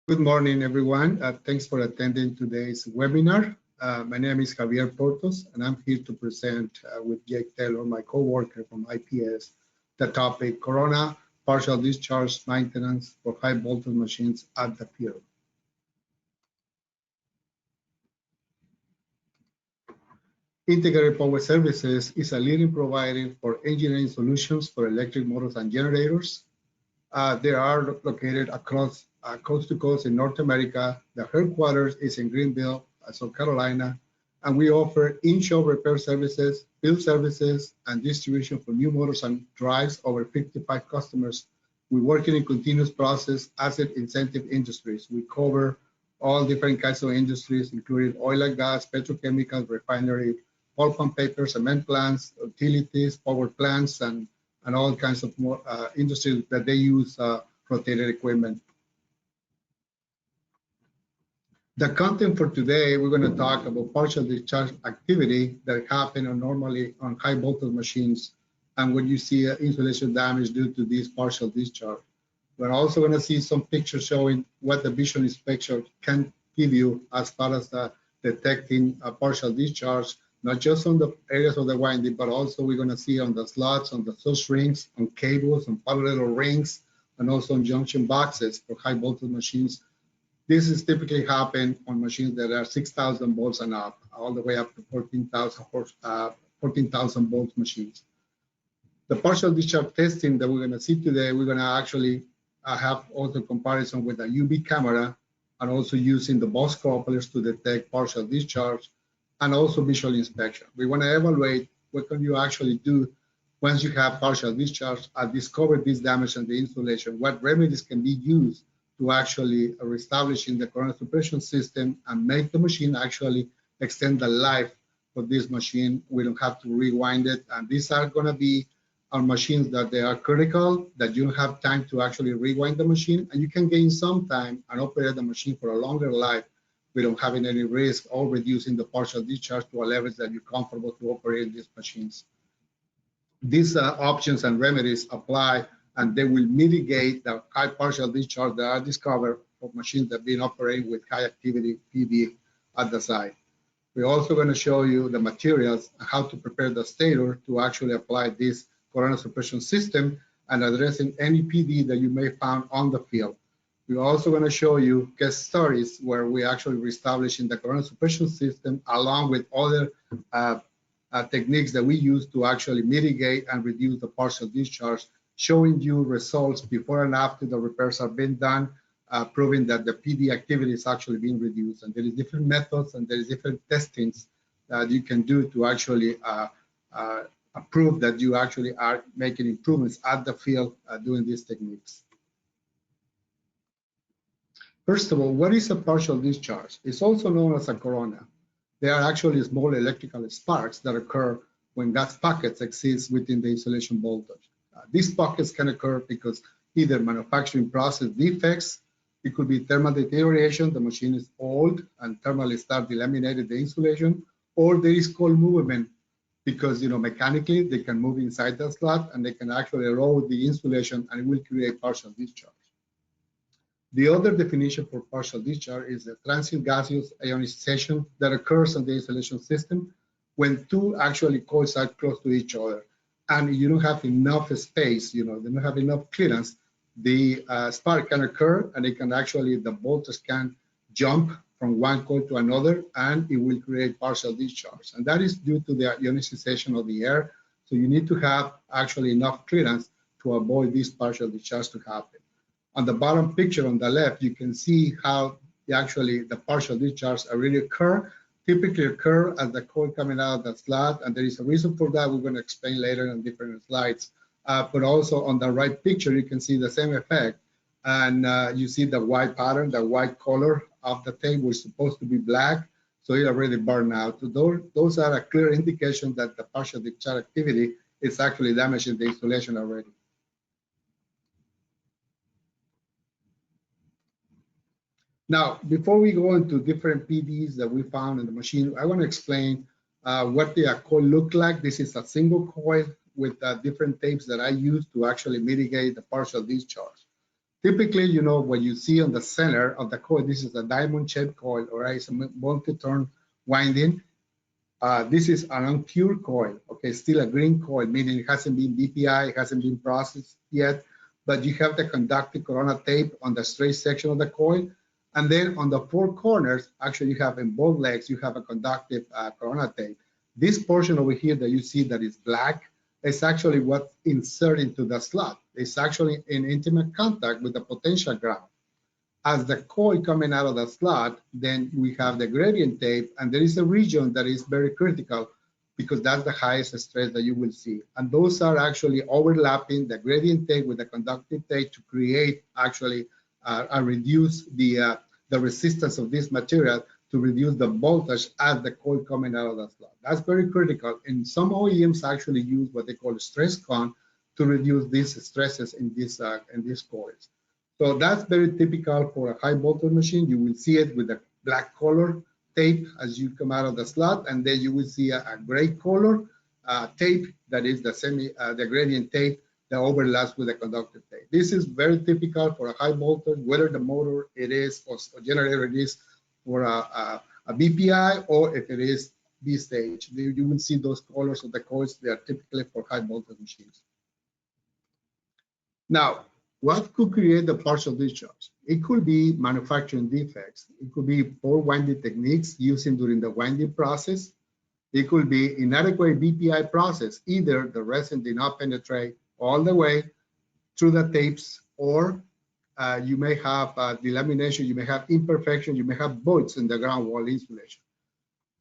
Good morning, everyone. Thanks for attending today's webinar. My name is Javier Portos, and I'm here to present with Jake Taylor, my coworker from IPS, the topic Corona partial discharge maintenance for high voltage machines at the field. Integrated Power Services is a leading provider for engineering solutions for electric motors and generators. They are located across coast to coast in North America. The headquarters is in Greenville, South Carolina, and we offer in-shop repair services, field services, and distribution for new motors and drives over 55 customers. We work in a continuous process asset incentive industries. We cover all different kinds of industries, including oil and gas, petrochemicals, refinery, pulp and paper, cement plants, utilities, power plants, and all kinds of more industries that they use rotated equipment. The content for today, we're going to talk about partial discharge activity that happen normally on high voltage machines, and when you see insulation damage due to this partial discharge. We're also going to see some pictures showing what the visual inspection can give you as far as detecting a partial discharge, not just on the areas of the winding, but also we're going to see on the slots, on the source rings, on cables, on parallel rings, and also on junction boxes for high voltage machines. This is typically happen on machines that are 6,000 volts and up, all the way up to 14,000 volts machines. The partial discharge testing that we're going to see today, we're going to actually have also comparison with a UV camera and also using the Bosch couplers to detect partial discharge and also visual inspection. We want to evaluate what can you actually do once you have partial discharge and discover this damage in the insulation, what remedies can be used to actually reestablishing the corona suppression system and make the machine actually extend the life of this machine. We don't have to rewind it. And these are going to be our machines that they are critical, that you don't have time to actually rewind the machine, and you can gain some time and operate the machine for a longer life without having any risk or reducing the partial discharge to a level that you're comfortable to operate these machines. These options and remedies apply, and they will mitigate the high partial discharge that are discovered of machines that have been operating with high activity PD at the site. We're also going to show you the materials, how to prepare the stator to actually apply this corona suppression system and addressing any PD that you may find on the field. We're also going to show you case stories where we actually reestablishing the corona suppression system along with other techniques that we use to actually mitigate and reduce the partial discharge, showing you results before and after the repairs have been done, proving that the PD activity is actually being reduced. And there is different methods and there is different testings that you can do to actually prove that you actually are making improvements at the field doing these techniques. First of all, what is a partial discharge? It's also known as a corona. They are actually small electrical sparks that occur when gas pockets exist within the insulation voltage. These pockets can occur because either manufacturing process defects, it could be thermal deterioration, the machine is old and thermally start delaminating the insulation, or there is cold movement because mechanically they can move inside the slot and they can actually erode the insulation and it will create partial discharge. The other definition for partial discharge is the transient gaseous ionization that occurs on the insulation system when two actually coils are close to each other and you don't have enough space, they don't have enough clearance. The spark can occur and it can actually, the voltage can jump from one coil to another and it will create partial discharge. And that is due to the ionization of the air. So you need to have actually enough clearance to avoid this partial discharge to happen. On the bottom picture on the left, you can see how the partial discharge already typically occur as the coil coming out of the slot, and there is a reason for that we're going to explain later in different slides. But also on the right picture, you can see the same effect, and you see the white pattern, the white color of the tape was supposed to be black, so it already burned out. So those are a clear indication that the partial discharge activity is actually damaging the insulation already. Now, before we go into different PDs that we found in the machine, I want to explain what the coil look like. This is a single coil with different tapes that I use to actually mitigate the partial discharge. Typically, you know, what you see on the center of the coil, this is a diamond-shaped coil, all right? It's a multi-turn winding. This is an unpure coil, okay? Still a green coil, meaning it hasn't been BPI, it hasn't been processed yet, but you have the conductive corona tape on the straight section of the coil. And then on the four corners, actually you have in both legs, you have a conductive corona tape. This portion over here that you see that is black, is actually what's inserted into the slot. It's actually in intimate contact with the potential ground. As the coil coming out of the slot, then we have the gradient tape, and there is a region that is very critical because that's the highest stress that you will see. And those are actually overlapping the gradient tape with the conductive tape to create actually and reduce the resistance of this material to reduce the voltage as the coil coming out of the slot. That's very critical. And some OEMs actually use what they call a stress con to reduce these stresses in these coils. So that's very typical for a high voltage machine. You will see it with a black color tape as you come out of the slot, and then you will see a gray color tape that is the gradient tape that overlaps with the conductive tape. This is very typical for a high voltage, whether the motor it is or generator it is for a BPI or if it is B stage. You will see those colors of the coils. They are typically for high voltage machines. Now, what could create the partial discharge? It could be manufacturing defects. It could be poor winding techniques used during the winding process. It could be inadequate BPI process. Either the resin did not penetrate all the way through the tapes, or you may have delamination, you may have imperfection, you may have voids in the ground wall insulation.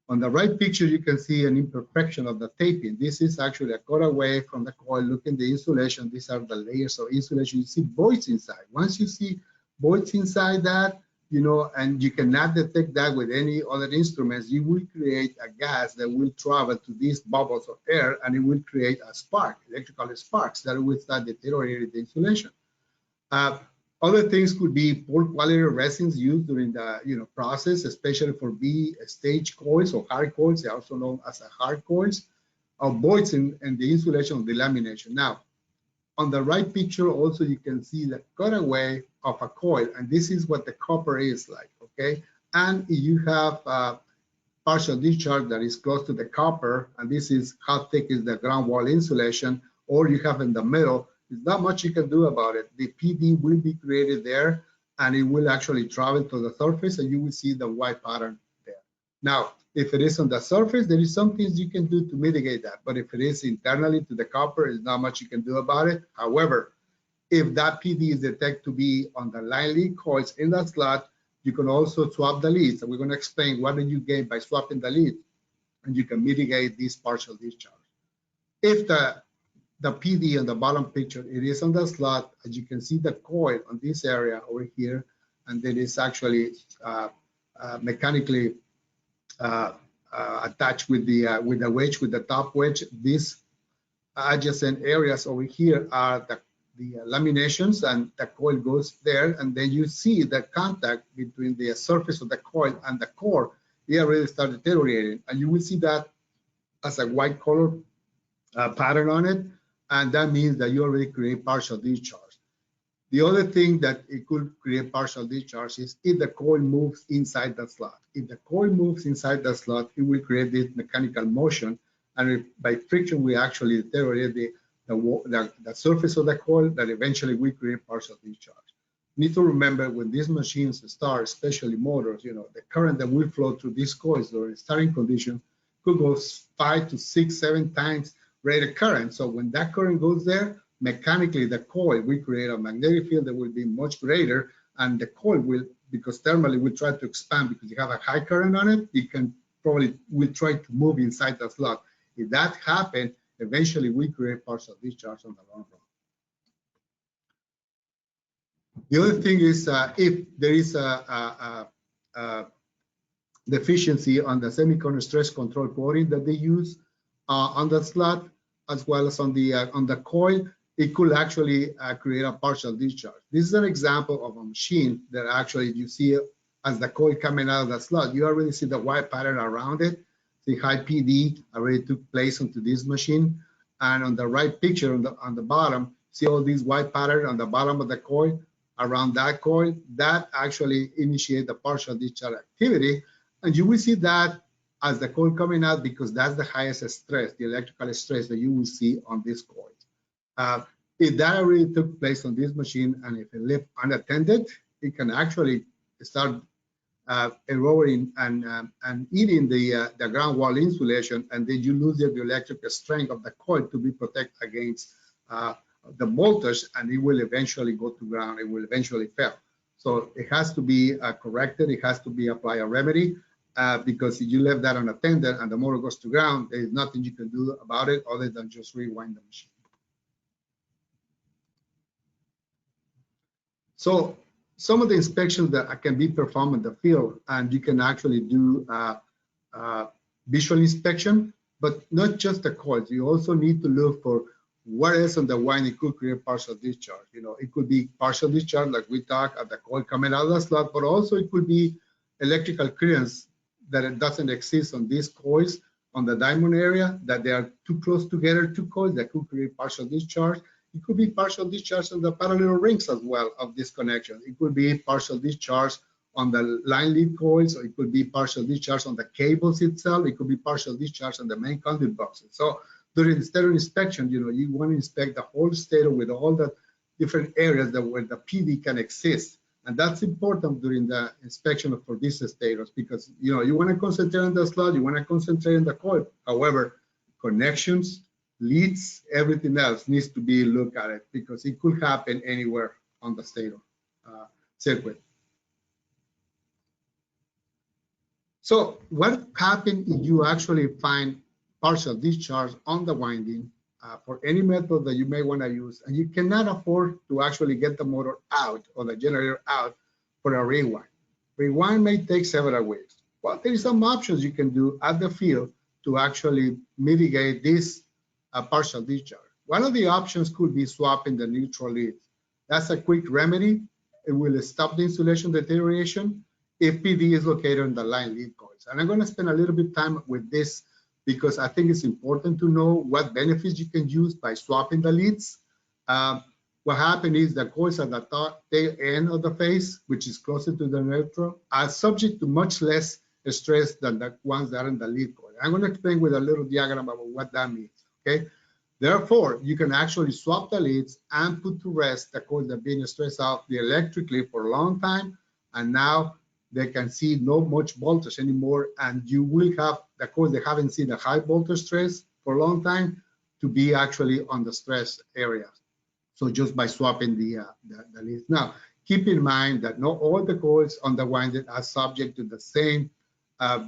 On the right picture, you can see an imperfection of the taping. This is actually a cut away from the coil. Look at the insulation. These are the layers of insulation. You see voids inside. Once you see voids inside that, you know, and you cannot detect that with any other instruments, you will create a gas that will travel to these bubbles of air, and it will create a spark, electrical sparks that will start deteriorating the insulation. Other things could be poor quality resins used during the process, especially for B stage coils or hard coils. They are also known as hard coils, or voids in the insulation of the lamination. Now, on the right picture, also you can see the cutaway of a coil, and this is what the copper is like, okay? And you have partial discharge that is close to the copper, and this is how thick is the ground wall insulation, or you have in the middle. There's not much you can do about it. The PD will be created there, and it will actually travel to the surface, and you will see the white pattern there. Now, if it is on the surface, there is some things you can do to mitigate that. But if it is internally to the copper, there's not much you can do about it. However, if that PD is detected to be on the line lead coils in that slot, you can also swap the leads. And we're going to explain what do you gain by swapping the lead, and you can mitigate this partial discharge. If the PD on the bottom picture, it is on the slot, as you can see the coil on this area over here, and then it's actually mechanically attached with the wedge, with the top wedge. These adjacent areas over here are the laminations, and the coil goes there, and then you see the contact between the surface of the coil and the core. They already start deteriorating, and you will see that as a white color pattern on it. And that means that you already create partial discharge. The other thing that it could create partial discharge is if the coil moves inside the slot. If the coil moves inside the slot, it will create this mechanical motion, and by friction, we actually deteriorate the surface of the coil that eventually will create partial discharge. You need to remember when these machines start, especially motors, the current that will flow through these coils during starting condition could go 5 to 6, 7 times rated current. So when that current goes there, mechanically the coil will create a magnetic field that will be much greater, and the coil will, because thermally will try to expand because you have a high current on it, it can probably will try to move inside the slot. If that happens, eventually we create partial discharge on the long run. The other thing is if there is a deficiency on the semiconductor stress control coating that they use on the slot, as well as on the coil, it could actually create a partial discharge. This is an example of a machine that actually you see as the coil coming out of the slot. You already see the white pattern around it. The high PD already took place onto this machine. And on the right picture on the bottom, see all these white pattern on the bottom of the coil. around that coil, that actually initiate the partial discharge activity. And you will see that as the coil coming out, because that's the highest stress, the electrical stress that you will see on this coil. If that already took place on this machine, and if it left unattended, it can actually start eroding and eating the ground wall insulation, and then you lose the electrical strength of the coil to be protected against the voltage, and it will eventually go to ground. It will eventually fail. So it has to be corrected. It has to be applied a remedy, because if you left that unattended and the motor goes to ground, there is nothing you can do about it other than just rewind the machine. So some of the inspections that can be performed in the field, and you can actually do visual inspection, but not just the coils. You also need to look for what else on the winding could create partial discharge. You know, it could be partial discharge, like we talked, at the coil coming out of the slot, but also it could be electrical clearance that it doesn't exist on these coils on the diamond area, that they are too close together, two coils that could create partial discharge. It could be partial discharge on the parallel rings as well of this connection. It could be partial discharge on the line lead coils, or it could be partial discharge on the cables itself. It could be partial discharge on the main conduit boxes. So during the stator inspection, you know, you want to inspect the whole stator with all the different areas that where the PD can exist. And that's important during the inspection for these stators, because, you know, you want to concentrate on the slot, you want to concentrate on the coil. However, connections, leads, everything else needs to be looked at it, because it could happen anywhere on the stator circuit. So what happens if you actually find partial discharge on the winding for any method that you may want to use, and you cannot afford to actually get the motor out or the generator out for a rewind? Rewind may take several ways. Well, there are some options you can do at the field to actually mitigate this partial discharge. One of the options could be swapping the neutral leads. That's a quick remedy. It will stop the insulation deterioration if PD is located in the line lead coils. And I'm going to spend a little bit of time with this, because I think it's important to know what benefits you can use by swapping the leads. What happens is the coils at the tail end of the phase, which is closer to the neutral, are subject to much less stress than the ones that are in the lead coil. I'm going to explain with a little diagram about what that means. Okay. Therefore, you can actually swap the leads and put to rest the coils that have been stressed out electrically for a long time, and now they can see no much voltage anymore, and you will have the coils that haven't seen the high voltage stress for a long time to be actually on the stress area. So just by swapping the leads. Now, keep in mind that not all the coils on the winding are subject to the same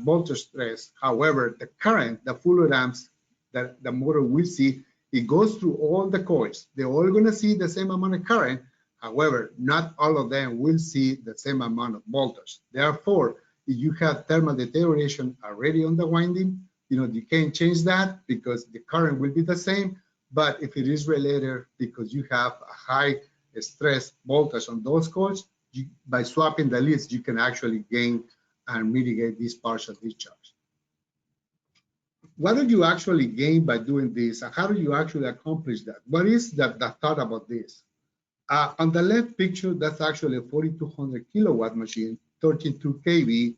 voltage stress. However, the current, the full amps that the motor will see, it goes through all the coils. They're all going to see the same amount of current. However, not all of them will see the same amount of voltage. Therefore, if you have thermal deterioration already on the winding, you know, you can't change that because the current will be the same. But if it is related because you have a high stress voltage on those coils, by swapping the leads, you can actually gain and mitigate this partial discharge. What do you actually gain by doing this, and how do you actually accomplish that? What is the thought about this? On the left picture, that's actually a 4200 kilowatt machine, 13.2 kV.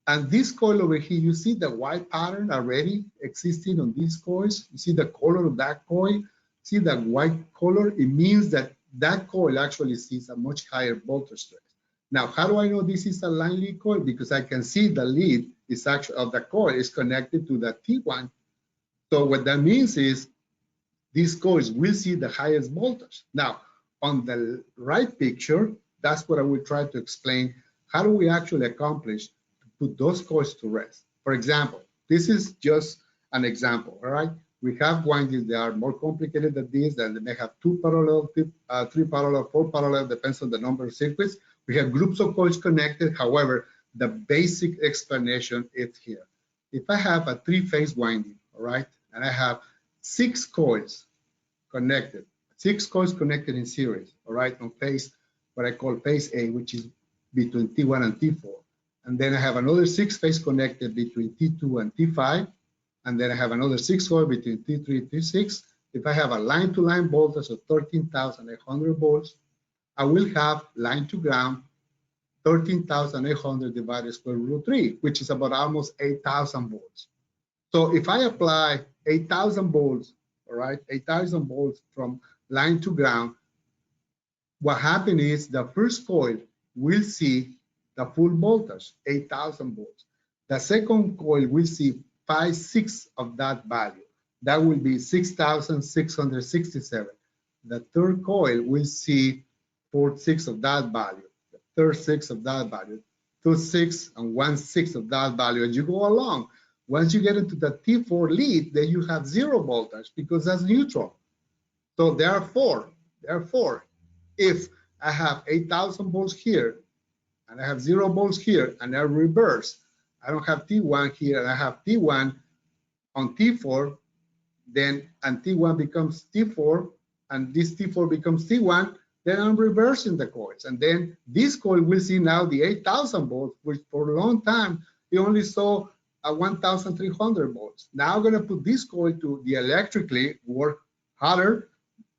And this coil over here, you see the white pattern already existing on these coils. You see the color of that coil. See that white color? It means that that coil actually sees a much higher voltage stress. Now, how do I know this is a line lead coil? Because I can see the lead is actually of the coil is connected to the T1. So what that means is these coils will see the highest voltage. Now, on the right picture, that's what I will try to explain. How do we actually accomplish to put those coils to rest? For example, this is just an example, all right? We have windings that are more complicated than this, that they may have 2 parallel, 3 parallel, 4 parallel, depends on the number of circuits. We have groups of coils connected. However, the basic explanation is here. If I have a 3-phase winding, all right, and I have 6 coils connected, 6 coils connected in series, all right, on phase, what I call phase A, which is between T1 and T4. And then I have another 6 phase connected between T2 and T5. And then I have another 6 coil between T3 and T6. If I have a line-to-line voltage of 13,800 volts, I will have line to ground 13,800 divided square root of 3, which is about almost 8,000 volts. So if I apply 8,000 volts, all right, 8,000 volts from line to ground, what happened is the first coil will see the full voltage, 8,000 volts. The second coil will see 5/6 of that value. That will be 6,667. The third coil will see 4/6 of that value, the third 6 of that value, 2/6 and 1/6 of that value. As you go along, once you get into the T4 lead, then you have 0 voltage because that's neutral. So therefore, if I have 8,000 volts here and I have 0 volts here and I reverse, I don't have T1 here and I have T1 on T4, then and T1 becomes T4 and this T4 becomes T1, then I'm reversing the coils. And then this coil will see now the 8,000 volts, which for a long time, it only saw 1,300 volts. Now I'm gonna put this coil to the electrically work harder,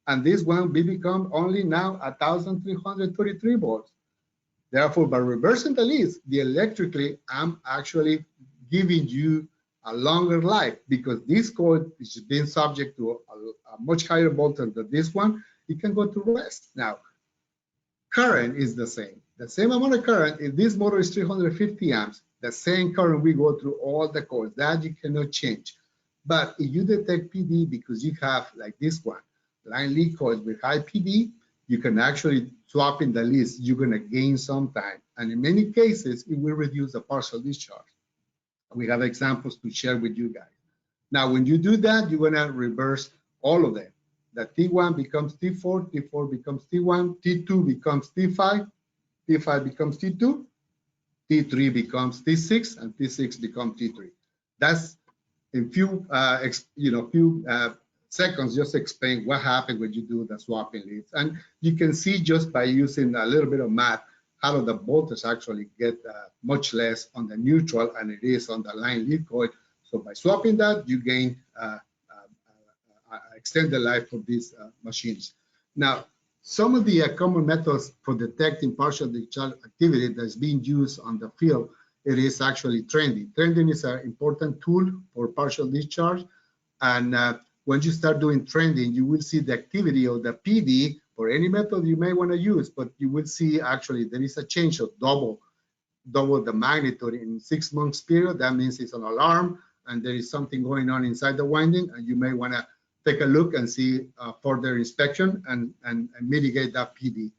and this one will become only now 1,333 volts. Therefore, by reversing the leads, the electrically, I'm actually giving you a longer life because this coil is being subject to a much higher voltage than this one. It can go to rest. Now, current is the same amount of current. If this motor is 350 amps, the same current will go through all the coils. That you cannot change. But if you detect PD because you have, like this one, line lead coils with high PD, you can actually swap in the leads. You're going to gain some time. And in many cases, it will reduce the partial discharge. We have examples to share with you guys. Now, when you do that, you're going to reverse all of them. The T1 becomes T4, T4 becomes T1, T2 becomes T5, T5 becomes T2, T3 becomes T6, and T6 becomes T3. That's in few seconds, just explain what happened when you do the swapping leads. And you can see just by using a little bit of math, how the voltage actually get much less on the neutral and it is on the line lead coil. So by swapping that, you gain extend the life of these machines. Now, some of the common methods for detecting partial discharge activity that's being used on the field, it is actually trending. Trending is an important tool for partial discharge. And when you start doing trending, you will see the activity of the PD for any method you may want to use, but you will see actually there is a change of double the magnitude in 6 months period. That means it's an alarm and there is something going on inside the winding, and you may want to take a look and see further inspection and mitigate that PD.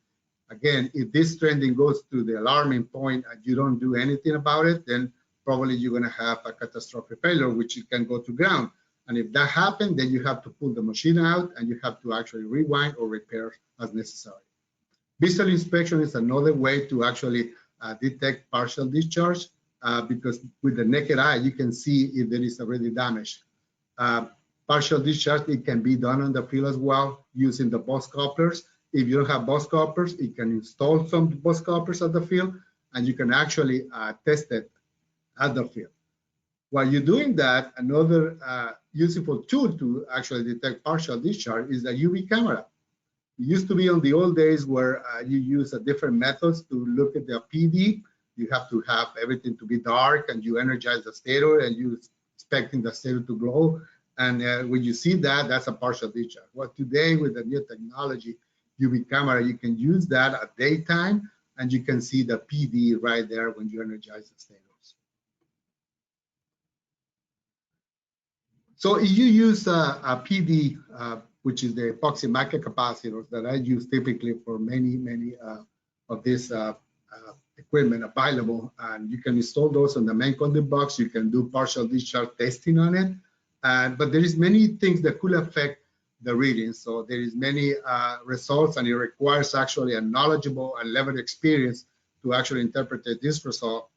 Again, if this trending goes to the alarming point and you don't do anything about it, then probably you're going to have a catastrophic failure, which you can go to ground. And if that happens, then you have to pull the machine out and you have to actually rewind or repair as necessary. Visual inspection is another way to actually detect partial discharge because with the naked eye, you can see if there is already damage. Partial discharge, it can be done on the field as well using the bus couplers. If you don't have bus couplers, you can install some bus couplers at the field and you can actually test it at the field. While you're doing that, another useful tool to actually detect partial discharge is the UV camera. It used to be on the old days where you use different methods to look at the PD. You have to have everything to be dark and you energize the stator and you're expecting the stator to glow. And when you see that, that's a partial discharge. Well, today with the new technology, UV camera, you can use that at daytime and you can see the PD right there when you energize the stators. So if you use a PD, which is the epoxy mica capacitors that I use typically for many of this equipment available, and you can install those on the main conduit box. You can do partial discharge testing on it. But there is many things that could affect the readings. So there is many results, and it requires actually a knowledgeable and level experience to actually interpret this result.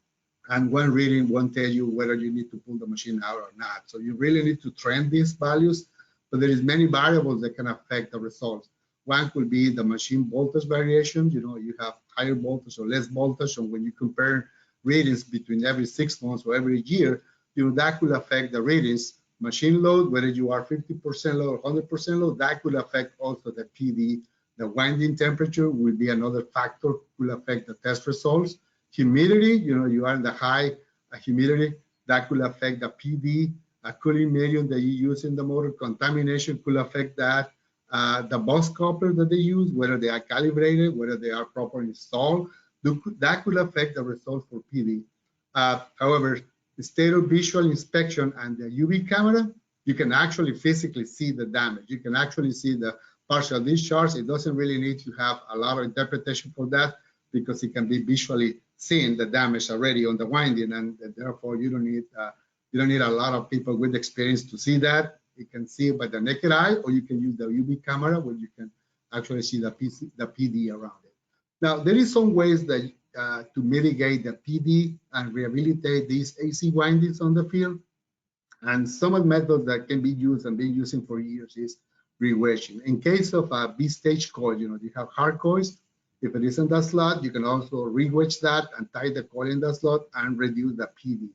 And one reading won't tell you whether you need to pull the machine out or not. So you really need to trend these values, but there is many variables that can affect the results. One could be the machine voltage variation. You know, you have higher voltage or less voltage, and when you compare readings between every 6 months or every year, you know, that could affect the readings. Machine load, whether you are 50% load or 100% load, that could affect also the PD The winding temperature will be another factor, will affect the test results. Humidity, you are in the high humidity, that could affect the PD, cooling medium that you use in the motor. Contamination could affect that. The bus couplers that they use, whether they are calibrated, whether they are properly installed, that could affect the result for PD. However, the stator visual inspection and the UV camera, you can actually physically see the damage. You can actually see the partial discharge. It doesn't really need to have a lot of interpretation for that, because it can be visually seen the damage already on the winding, and therefore you don't need a lot of people with experience to see that. You can see it by the naked eye, or you can use the UV camera where you can actually see the PD around it. Now, there is some ways that to mitigate the PD and rehabilitate these AC windings on the field. And some of the methods that can be used and been using for years is re-wedging. In case of a B-stage coil, you have hard coils. If it is in that slot, you can also re-wedge that and tie the coil in that slot and reduce the PD.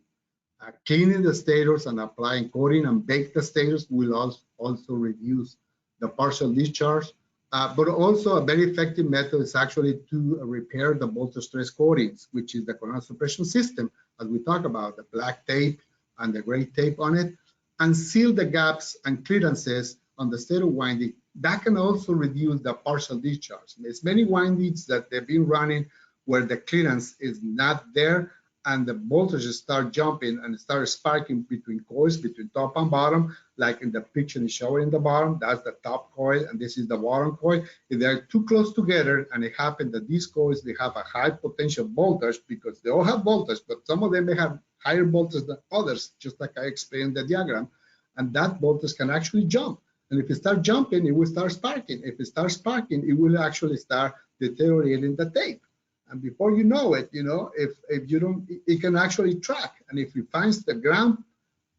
Cleaning the stators and applying coating and bake the stators will also reduce the partial discharge. But also a very effective method is actually to repair the voltage stress coatings, which is the Coils suppression system, as we talk about, the black tape and the gray tape on it, and seal the gaps and clearances on the stator winding. That can also reduce the partial discharge. There's many windings that they've been running where the clearance is not there, and the voltages start jumping and start sparking between coils, between top and bottom, like in the picture is showing in the bottom. That's the top coil, and this is the bottom coil. If they're too close together, and it happens that these coils, they have a high potential voltage, because they all have voltage, but some of them may have higher voltage than others, just like I explained in the diagram, and that voltage can actually jump. And if it starts jumping, it will start sparking. If it starts sparking, it will actually start deteriorating the tape. And before you know it, if you don't, it can actually track. And if it finds the ground,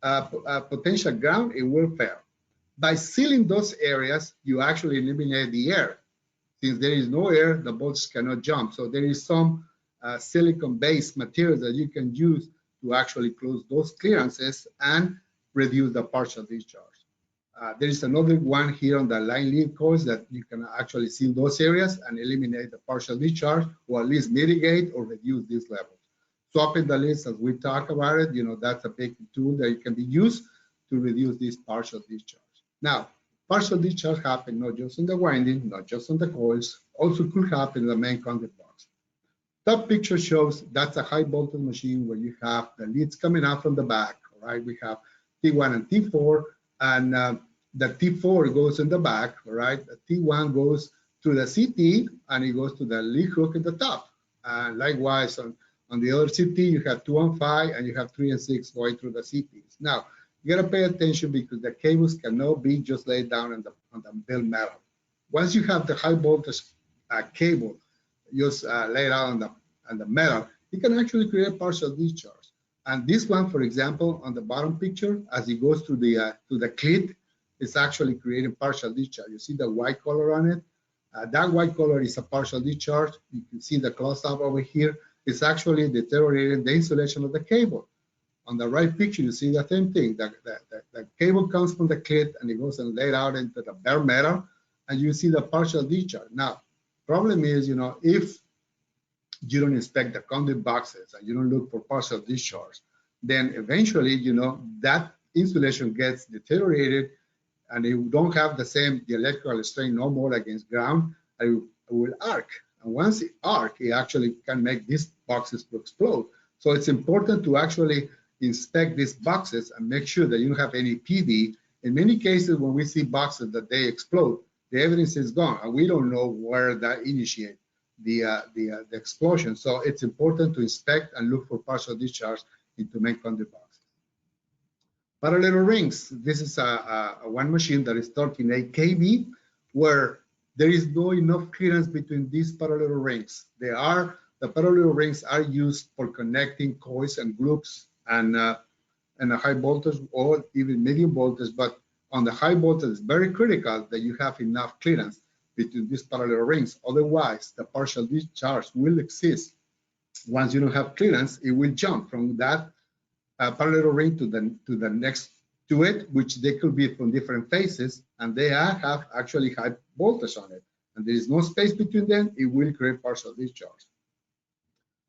potential ground, it will fail. By sealing those areas, you actually eliminate the air. Since there is no air, the voltage cannot jump. So there is some silicon-based materials that you can use to actually close those clearances and reduce the partial discharge. There is another one here on the line lead coils that you can actually seal those areas and eliminate the partial discharge, or at least mitigate or reduce these levels. Swapping the leads, as we talk about it, that's a big tool that can be used to reduce this partial discharge. Now, partial discharge happens not just in the winding, not just on the coils, also could happen in the main conduit box. Top picture shows that's a high voltage machine where you have the leads coming out from the back, right? We have T1 and T4, and the T4 goes in the back, right? The T1 goes to the CT, and it goes to the lead hook at the top. And likewise, on the other CT, you have 2 and 5, and you have 3 and 6 going through the CTs. Now, you gotta pay attention, because the cables cannot be just laid down on the build metal. Once you have the high voltage cable just laid out on the metal, it can actually create partial discharge. And this one, for example, on the bottom picture, as it goes to the clit, it's actually creating partial discharge. You see the white color on it? That white color is a partial discharge. You can see the close-up over here. It's actually deteriorating the insulation of the cable. On the right picture, you see the same thing. The cable comes from the clit, and it goes and laid out into the bare metal, and you see the partial discharge. Now, problem is, if you don't inspect the conduit boxes and you don't look for partial discharge, then eventually, that insulation gets deteriorated, and it don't have the electrical strength no more against ground, and it will arc. And once it arc, it actually can make these boxes to explode. So it's important to actually inspect these boxes and make sure that you don't have any PD. In many cases, when we see boxes that they explode, the evidence is gone, and we don't know where that initiated the explosion. So it's important to inspect and look for partial discharge into main conduit boxes. Parallel rings. This is one machine that is torquing 8 kV, where there is no enough clearance between these parallel rings. The parallel rings are used for connecting coils and groups and a high voltage or even medium voltage, but on the high voltage, it's very critical that you have enough clearance between these parallel rings. Otherwise, the partial discharge will exist. Once you don't have clearance, it will jump from that parallel ring to the next to it, which they could be from different phases, and they have actually high voltage on it. and there is no space between them, it will create partial discharge.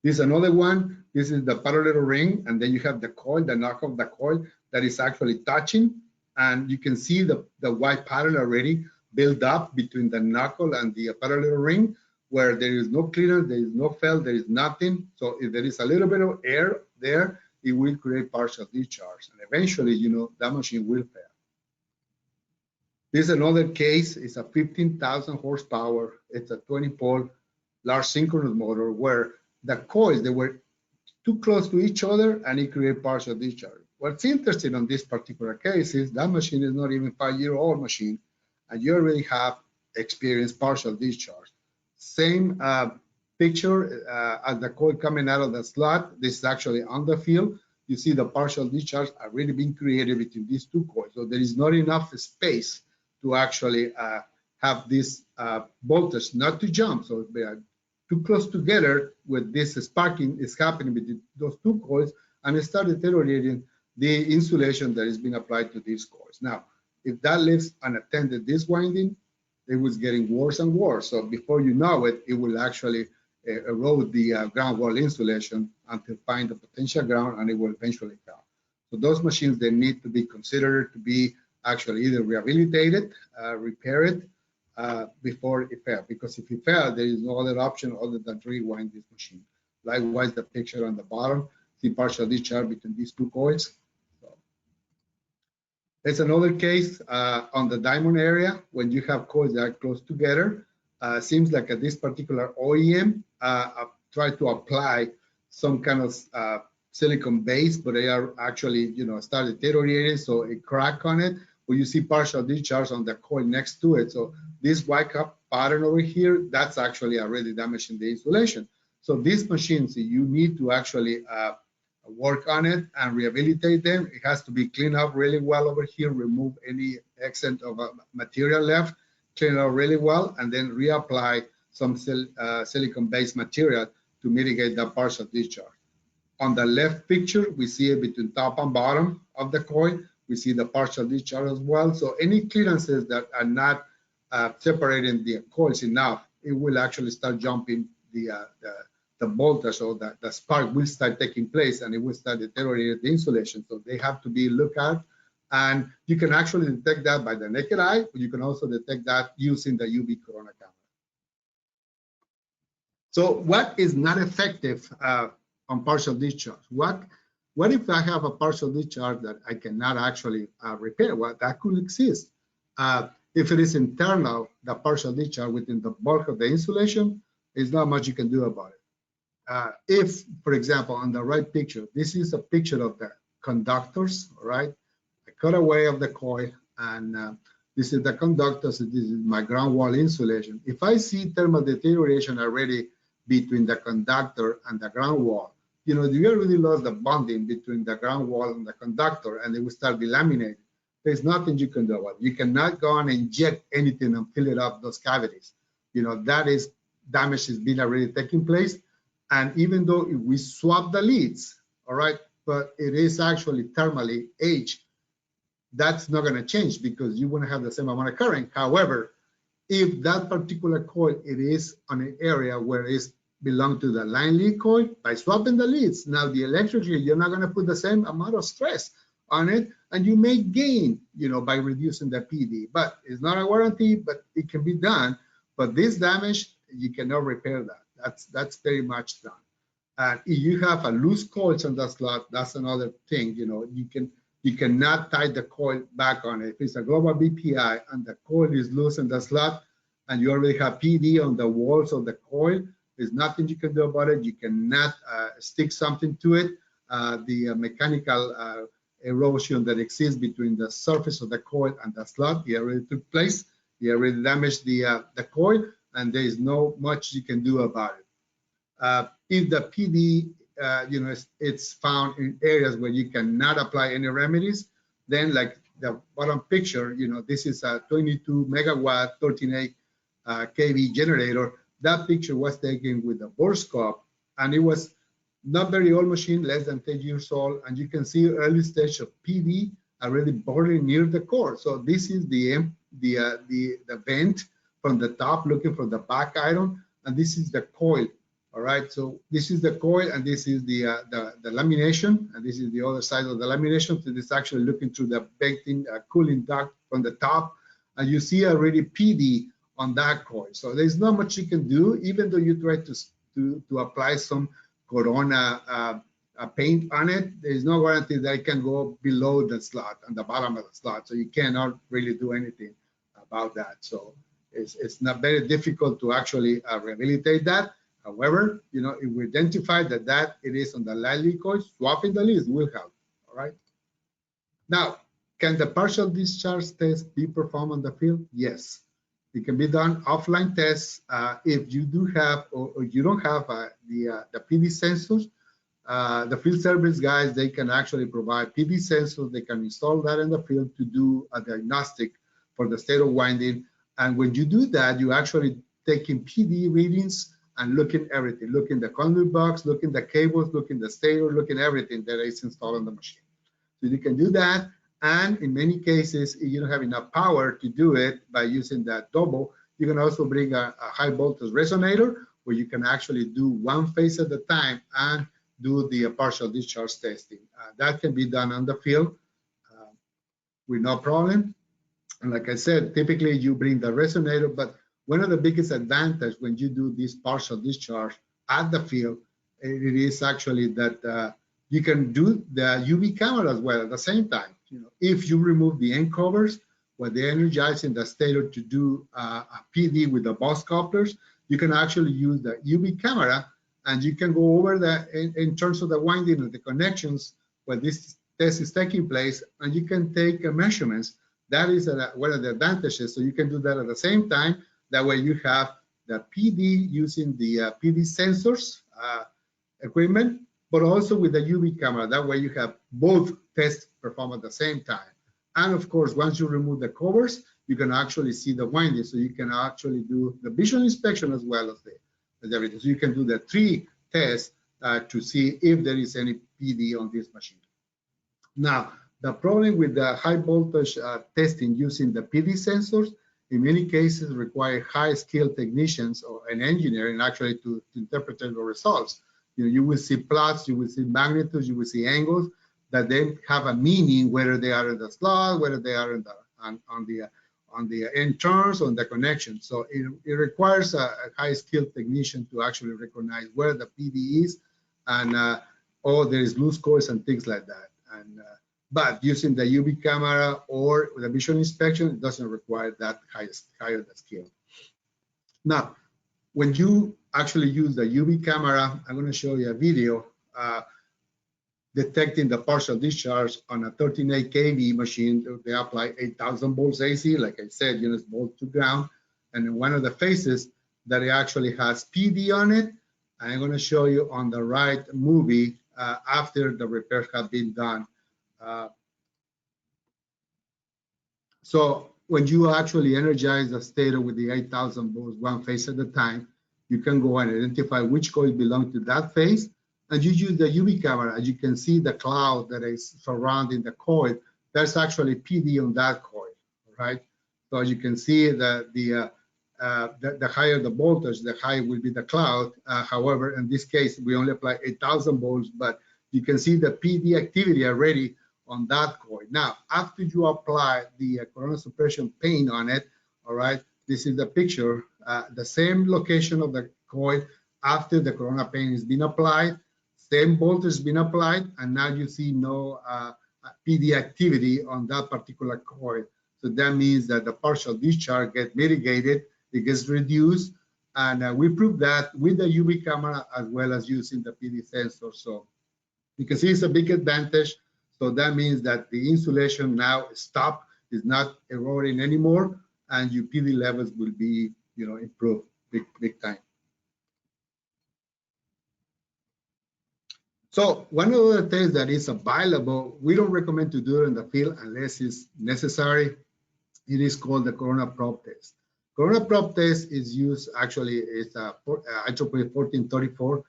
This is another one. This is the parallel ring, and then you have the coil, the knock of the coil that is actually touching, and you can see the white pattern already built up between the knuckle and the parallel ring, where there is no clearance, there is no felt, there is nothing. So if there is a little bit of air there, it will create partial discharge, and eventually, that machine will fail. This is another case. It's a 15,000 horsepower. It's a 20-pole large synchronous motor where the coils, they were too close to each other, and it created partial discharge. What's interesting on this particular case is that machine is not even 5-year-old machine, and you already have experienced partial discharge. Same picture as the coil coming out of the slot. This is actually on the field. You see the partial discharge already being created between these two coils. So there is not enough space to actually have this voltage not to jump. So they are too close together with this sparking is happening between those two coils, and it started deteriorating the insulation that is being applied to these coils. Now, if that leaves unattended, this winding, it was getting worse and worse. So before you know it, it will actually erode the ground wall insulation until find the potential ground, and it will eventually fail. So those machines, they need to be considered to be actually either rehabilitated, repaired before it fails. Because if it fails, there is no other option other than to rewind this machine. Likewise, the picture on the bottom, see partial discharge between these two coils. There's another case on the diamond area when you have coils that are close together. Seems like at this particular OEM tried to apply some kind of silicone base, but they are actually, started deteriorating, so a crack on it. But you see partial discharge on the coil next to it. So this white cup pattern over here, that's actually already damaging the insulation. So these machines, you need to actually work on it and rehabilitate them. It has to be cleaned up really well over here, remove any excess of material left, clean it up really well, and then reapply some silicone-based material to mitigate that partial discharge. On the left picture, we see it between top and bottom of the coil. We see the partial discharge as well. So any clearances that are not separating the coils enough, it will actually start jumping the voltage, so that the spark will start taking place, and it will start deteriorating the insulation. So they have to be looked at, and you can actually detect that by the naked eye, but you can also detect that using the UV corona camera. So what is not effective on partial discharge? What if I have a partial discharge that I cannot actually repair? Well, that could exist. If it is internal, the partial discharge within the bulk of the insulation, there's not much you can do about it. If, for example, on the right picture, this is a picture of the conductors, right? The cutaway of the coil, and this is the conductors, this is my ground wall insulation. If I see thermal deterioration already between the conductor and the ground wall, you already lost the bonding between the ground wall and the conductor, and it will start delaminating. There's nothing you can do about it. You cannot go and inject anything and fill it up those cavities. That is damage is being already taking place. And even though if we swap the leads, all right, but it is actually thermally aged, that's not going to change because you want to have the same amount of current. However, if that particular coil, it is on an area where it belongs to the line lead coil, by swapping the leads, now the electrically, you're not going to put the same amount of stress on it, and you may gain, by reducing the PD. But it's not a warranty, but it can be done. But this damage, you cannot repair that. That's very much done. And if you have a loose coils on that slot, that's another thing. You cannot tie the coil back on it. If it's a global BPI and the coil is loose in the slot, and you already have PD on the walls of the coil, there's nothing you can do about it. You cannot stick something to it. The mechanical erosion that exists between the surface of the coil and the slot, it already took place. It already damaged the coil, and there is no much you can do about it. If the PD, it's found in areas where you cannot apply any remedies, then like the bottom picture, this is a 22 megawatt, 13.8 kV generator. That picture was taken with a borescope, and it was not very old machine, less than 10 years old, and you can see early stage of PD already burning near the core. So this is the vent from the top, looking for the back iron, and this is the coil. All right, so this is the coil, and this is the lamination, and this is the other side of the lamination. So this is actually looking through the baked-in cooling duct from the top, and you see already PD on that coil. So there's not much you can do, even though you try to apply some Corona paint on it. There's no guarantee that it can go below the slot, on the bottom of the slot. So you cannot really do anything about that. So it's not very difficult to actually rehabilitate that. However, you know, if we identify that it is on the light lead coil, swapping the leads will help. All right. Now, can the partial discharge test be performed on the field? Yes. It can be done offline tests if you do have or you don't have the PD sensors. The field service guys, they can actually provide PD sensors. They can install that in the field to do a diagnostic for the stator winding. And when you do that, you actually taking PD readings and looking everything, looking the conduit box, looking the cables, looking the stator, looking everything that is installed on the machine. So you can do that. And in many cases, if you don't have enough power to do it by using that double, you can also bring a high voltage resonator where you can actually do one phase at a time and do the partial discharge testing. That can be done on the field with no problem. And like I said, typically you bring the resonator, but one of the biggest advantages when you do this partial discharge at the field, it is actually that you can do the UV camera as well at the same time. You know, if you remove the end covers, where they're energizing the stator to do a PD with the bus couplers, you can actually use the UV camera, and you can go over in terms of the winding and the connections where this test is taking place, and you can take measurements. That is one of the advantages. So you can do that at the same time. That way you have the PD using the PD sensors equipment, but also with the UV camera. That way you have both tests performed at the same time. And of course, once you remove the covers, you can actually see the winding. So you can actually do the visual inspection as well as everything. So you can do the 3 tests to see if there is any PD on this machine. Now, the problem with the high voltage testing using the PD sensors, in many cases require high-skilled technicians or an engineer and actually to interpret the results. You will see plots, you will see magnitudes, you will see angles that then have a meaning, whether they are in the slot, whether they are in on the end turns, on the connection. So it requires a high-skilled technician to actually recognize where the PD is, and there is loose coils and things like that. And but using the UV camera or the visual inspection, it doesn't require that higher skill. Now, when you actually use the UV camera, I'm going to show you a video detecting the partial discharge on a 13.8 kV machine. They apply 8,000 volts AC, like I said, it's volt to ground. And in one of the phases that it actually has PD on it, I'm going to show you on the right movie after the repairs have been done. So when you actually energize the stator with the 8,000 volts, one phase at a time, you can go and identify which coil belongs to that phase, and you use the UV camera. As you can see the cloud that is surrounding the coil, there's actually PD on that coil, right? So as you can see that the higher the voltage, the higher will be the cloud. However, in this case, we only apply 8,000 volts, but you can see the PD activity already on that coil. Now, after you apply the Corona suppression paint on it, all right, this is the picture, the same location of the coil after the Corona paint has been applied, same voltage has been applied, and now you see no PD activity on that particular coil. So that means that the partial discharge gets mitigated, it gets reduced, and we prove that with the UV camera as well as using the PD sensor. So you can see it's a big advantage. So that means that the insulation now stopped, is not eroding anymore, and your PD levels will be, improved big time. So one of the things that is available, we don't recommend to do it in the field unless it's necessary. It is called the Corona probe test. Corona probe test is used, actually, it's a IEEE 1434.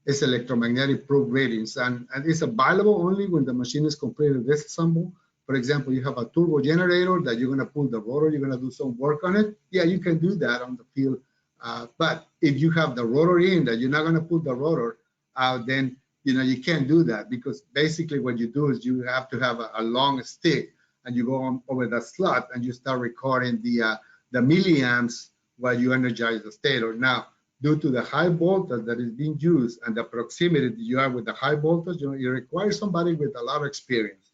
It's electromagnetic probe ratings, and it's available only when the machine is completely disassembled For example, you have a turbo generator that you're going to pull the rotor, you're going to do some work on it. Yeah, you can do that on the field. But if you have the rotor in, that you're not going to pull the rotor out, then you can't do that, because basically what you do is you have to have a long stick, and you go on over the slot and you start recording the milliamps while you energize the stator. Now, due to the high voltage that is being used and the proximity that you have with the high voltage, you require somebody with a lot of experience,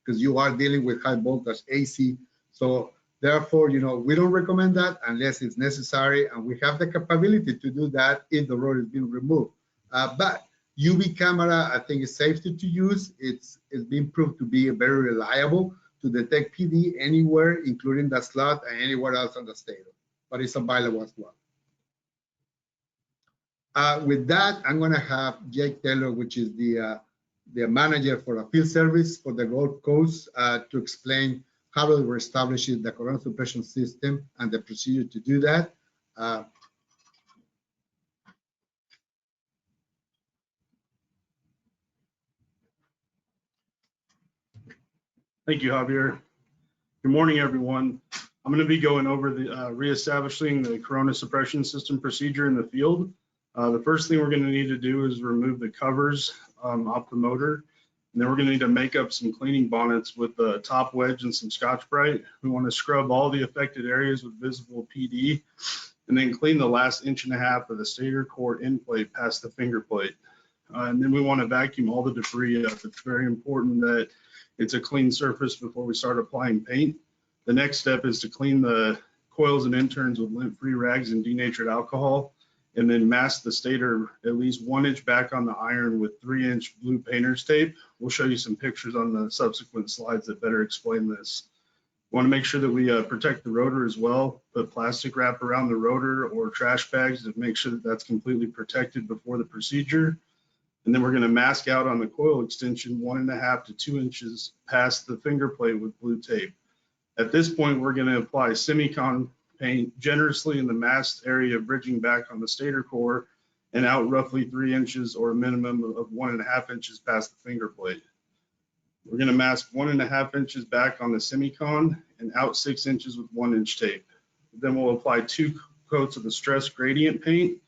because you are dealing with high voltage AC. So therefore, we don't recommend that unless it's necessary, and we have the capability to do that if the rotor is being removed. But UV camera, I think, is safe to use. It's been proved to be very reliable to detect PD anywhere, including the slot and anywhere else on the stator, but it's available as well. With that, I'm going to have Jake Taylor, which is the manager for a field service for the Gulf Coast, to explain how to reestablish the corona suppression system and the procedure to do that. Thank you, Javier. Good morning, everyone. I'm going to be going over the reestablishing the corona suppression system procedure in the field. The first thing we're going to need to do is remove the covers off the motor. And then we're going to need to make up some cleaning bonnets with the top wedge and some Scotch-Brite. We want to scrub all the affected areas with visible PD, and then clean the last 1.5 inches of the stator core end plate past the finger plate. And then we want to vacuum all the debris up. It's very important that it's a clean surface before we start applying paint. The next step is to clean the coils and interns with lint-free rags and denatured alcohol, and then mask the stator at least 1 inch back on the iron with 3-inch blue painter's tape. We'll show you some pictures on the subsequent slides that better explain this. We want to make sure that we protect the rotor as well. Put plastic wrap around the rotor or trash bags to make sure that that's completely protected before the procedure. And then we're going to mask out on the coil extension 1.5 to 2 inches past the finger plate with blue tape. At this point, we're going to apply semicon paint generously in the masked area, bridging back on the stator core and out roughly 3 inches or a minimum of 1.5 inches past the finger plate. We're going to mask 1.5 inches back on the semicon and out 6 inches with 1-inch tape. Then we'll apply 2 coats of the stress gradient paint.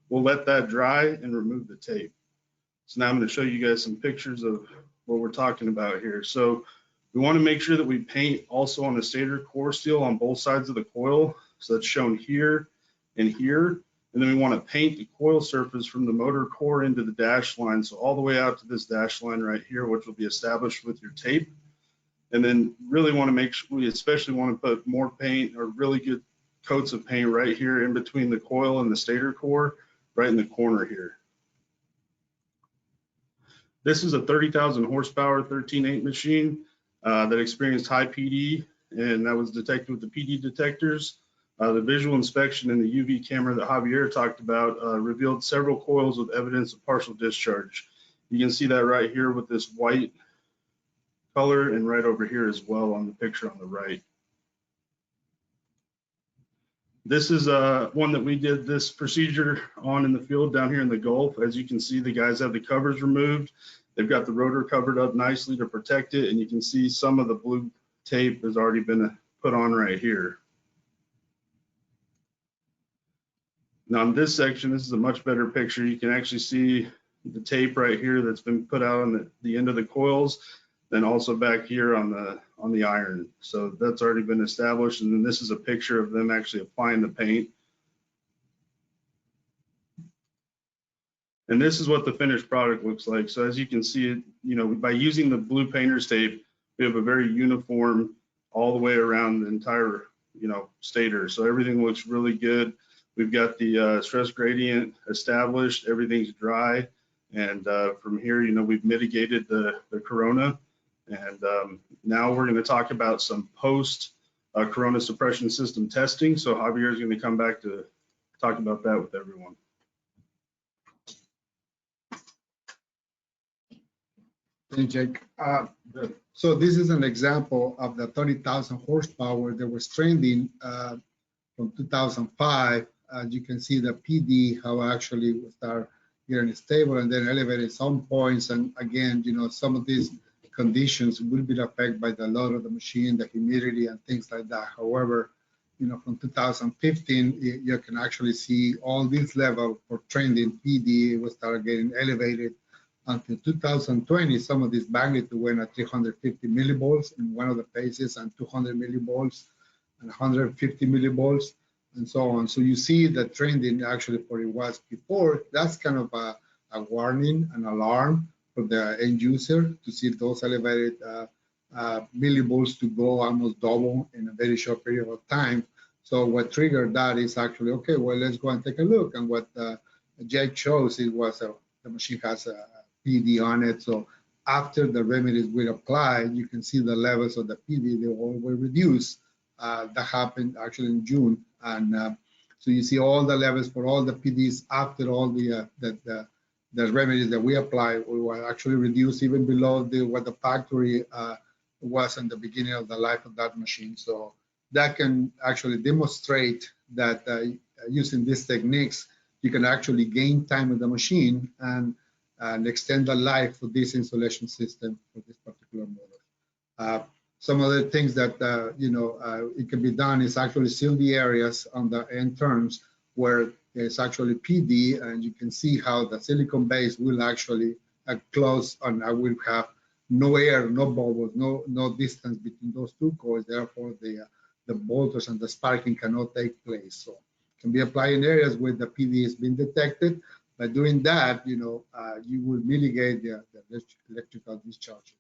We'll let that dry and remove the tape. So now I'm going to show you guys some pictures of what we're talking about here. So we want to make sure that we paint also on the stator core steel on both sides of the coil. So that's shown here and here. And then we want to paint the coil surface from the motor core into the dash line. So all the way out to this dash line right here, which will be established with your tape. And then really want to make sure, we especially want to put more paint or really good coats of paint right here in between the coil and the stator core, right in the corner here. This is a 30,000 horsepower 13/8 machine that experienced high PD, and that was detected with the PD detectors. The visual inspection in the UV camera that Javier talked about revealed several coils with evidence of partial discharge. You can see that right here with this white color, and right over here as well on the picture on the right. This is one that we did this procedure on in the field down here in the Gulf. As you can see, the guys have the covers removed. They've got the rotor covered up nicely to protect it, and you can see some of the blue tape has already been put on right here. Now in this section, this is a much better picture. You can actually see the tape right here that's been put out on the end of the coils, then also back here on the iron. So that's already been established, and then this is a picture of them actually applying the paint. And this is what the finished product looks like. So as you can see, by using the blue painter's tape, we have a very uniform all the way around the entire, stator. So everything looks really good. We've got the stress gradient established, everything's dry. And from here, we've mitigated the corona. And now we're going to talk about some post corona suppression system testing. So Javier is going to come back to talk about that with everyone. Thank you, Jake. So this is an example of the 30,000 horsepower that was trending from 2005. You can see the PD, how actually we start getting stable and then elevated some points. And again, some of these conditions will be affected by the load of the machine, the humidity, and things like that. However, from 2015, you can actually see all these levels for trending PD will start getting elevated. Until 2020, some of this magnitude went at 350 millivolts in one of the phases, and 200 millivolts, and 150 millivolts, and so on. So you see the trending actually for it was before. That's kind of a warning, an alarm for the end user to see those elevated millivolts to go almost double in a very short period of time. So what triggered that is actually, okay, well, let's go and take a look. And what Jake shows, it was the machine has a PD on it. So after the remedies were applied, you can see the levels of the PD, they all were reduced. That happened actually in June. And so you see all the levels for all the PDs after all the remedies that we apply were actually reduced even below what the factory was in the beginning of the life of that machine. So that can actually demonstrate that using these techniques, you can actually gain time with the machine and extend the life for this insulation system for this particular model. Some other things that it can be done is actually seal the areas on the end turns where there's actually PD, and you can see how the silicone base will actually close, and I will have no air, no bubbles, no distance between those two coils. Therefore, the bolters and the sparking cannot take place. So it can be applied in areas where the PD has been detected. By doing that, you will mitigate the electrical discharges.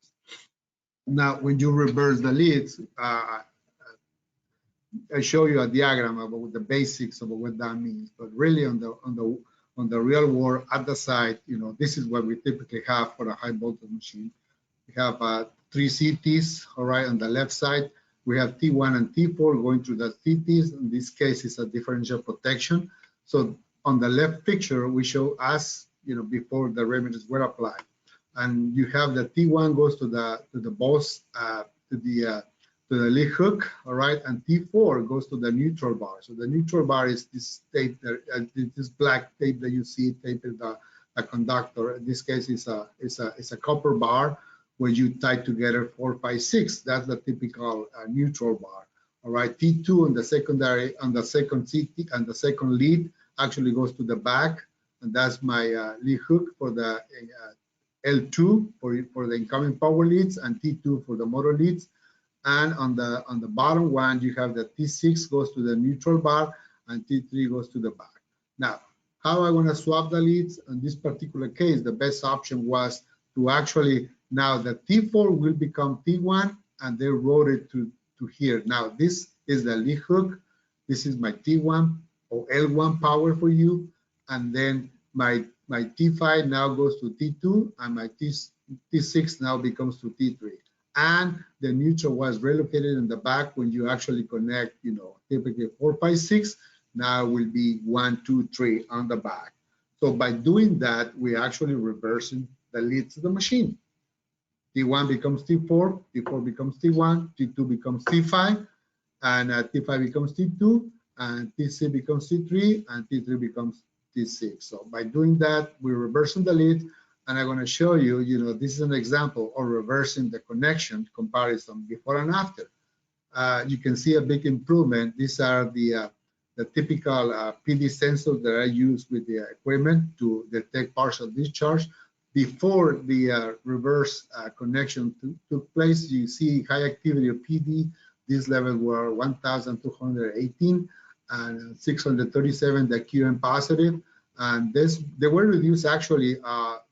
Now, when you reverse the leads, I show you a diagram about the basics of what that means. But really, on the real world at the site, this is what we typically have for a high voltage machine. We have 3 CTs, all right, on the left side. We have T1 and T4 going through the CTs. In this case, it's a differential protection. So on the left picture, we show us, before the remedies were applied. And you have the T1 goes to the boss, to the lead hook, all right, and T4 goes to the neutral bar. So the neutral bar is this tape, this black tape that you see taped the conductor. In this case, it's a copper bar where you tie together 4, 5, 6. That's the typical neutral bar. All right, T2 on the secondary, on the second CT, and the second lead actually goes to the back, and that's my lead hook for the L2 for the incoming power leads, and T2 for the motor leads. And on the bottom one, you have the T6 goes to the neutral bar, and T3 goes to the back. Now, how I want to swap the leads? In this particular case, the best option was to actually, now the T4 will become T1, and they wrote it to here. Now, this is the lead hook. This is my T1 or L1 power for you. And then my T5 now goes to T2, and my T6 now becomes to T3. And the neutral was relocated in the back when you actually connect, typically 4, 5, 6. Now it will be 1, 2, 3 on the back. So by doing that, we're actually reversing the leads of the machine. T1 becomes T4, T4 becomes T1, T2 becomes T5, and T5 becomes T2, and T6 becomes T3, and T3 becomes T6. So by doing that, we're reversing the lead, and I'm going to show you, this is an example of reversing the connection comparison before and after. You can see a big improvement. These are the typical PD sensors that I use with the equipment to detect partial discharge. Before the reverse connection took place, you see high activity of PD. These levels were 1,218 and 637 the QM positive, and they were reduced actually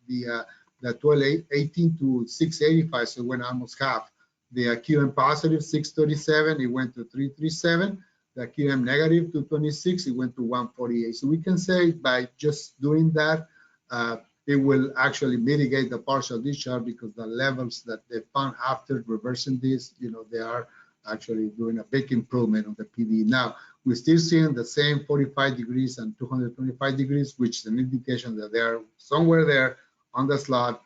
the 1218 to 685, so it went almost half. The QM positive 637, it went to 337. The QM negative 226, it went to 148. So we can say by just doing that, it will actually mitigate the partial discharge, because the levels that they found after reversing this, they are actually doing a big improvement on the PD. Now, we're still seeing the same 45 degrees and 225 degrees, which is an indication that they're somewhere there on the slot.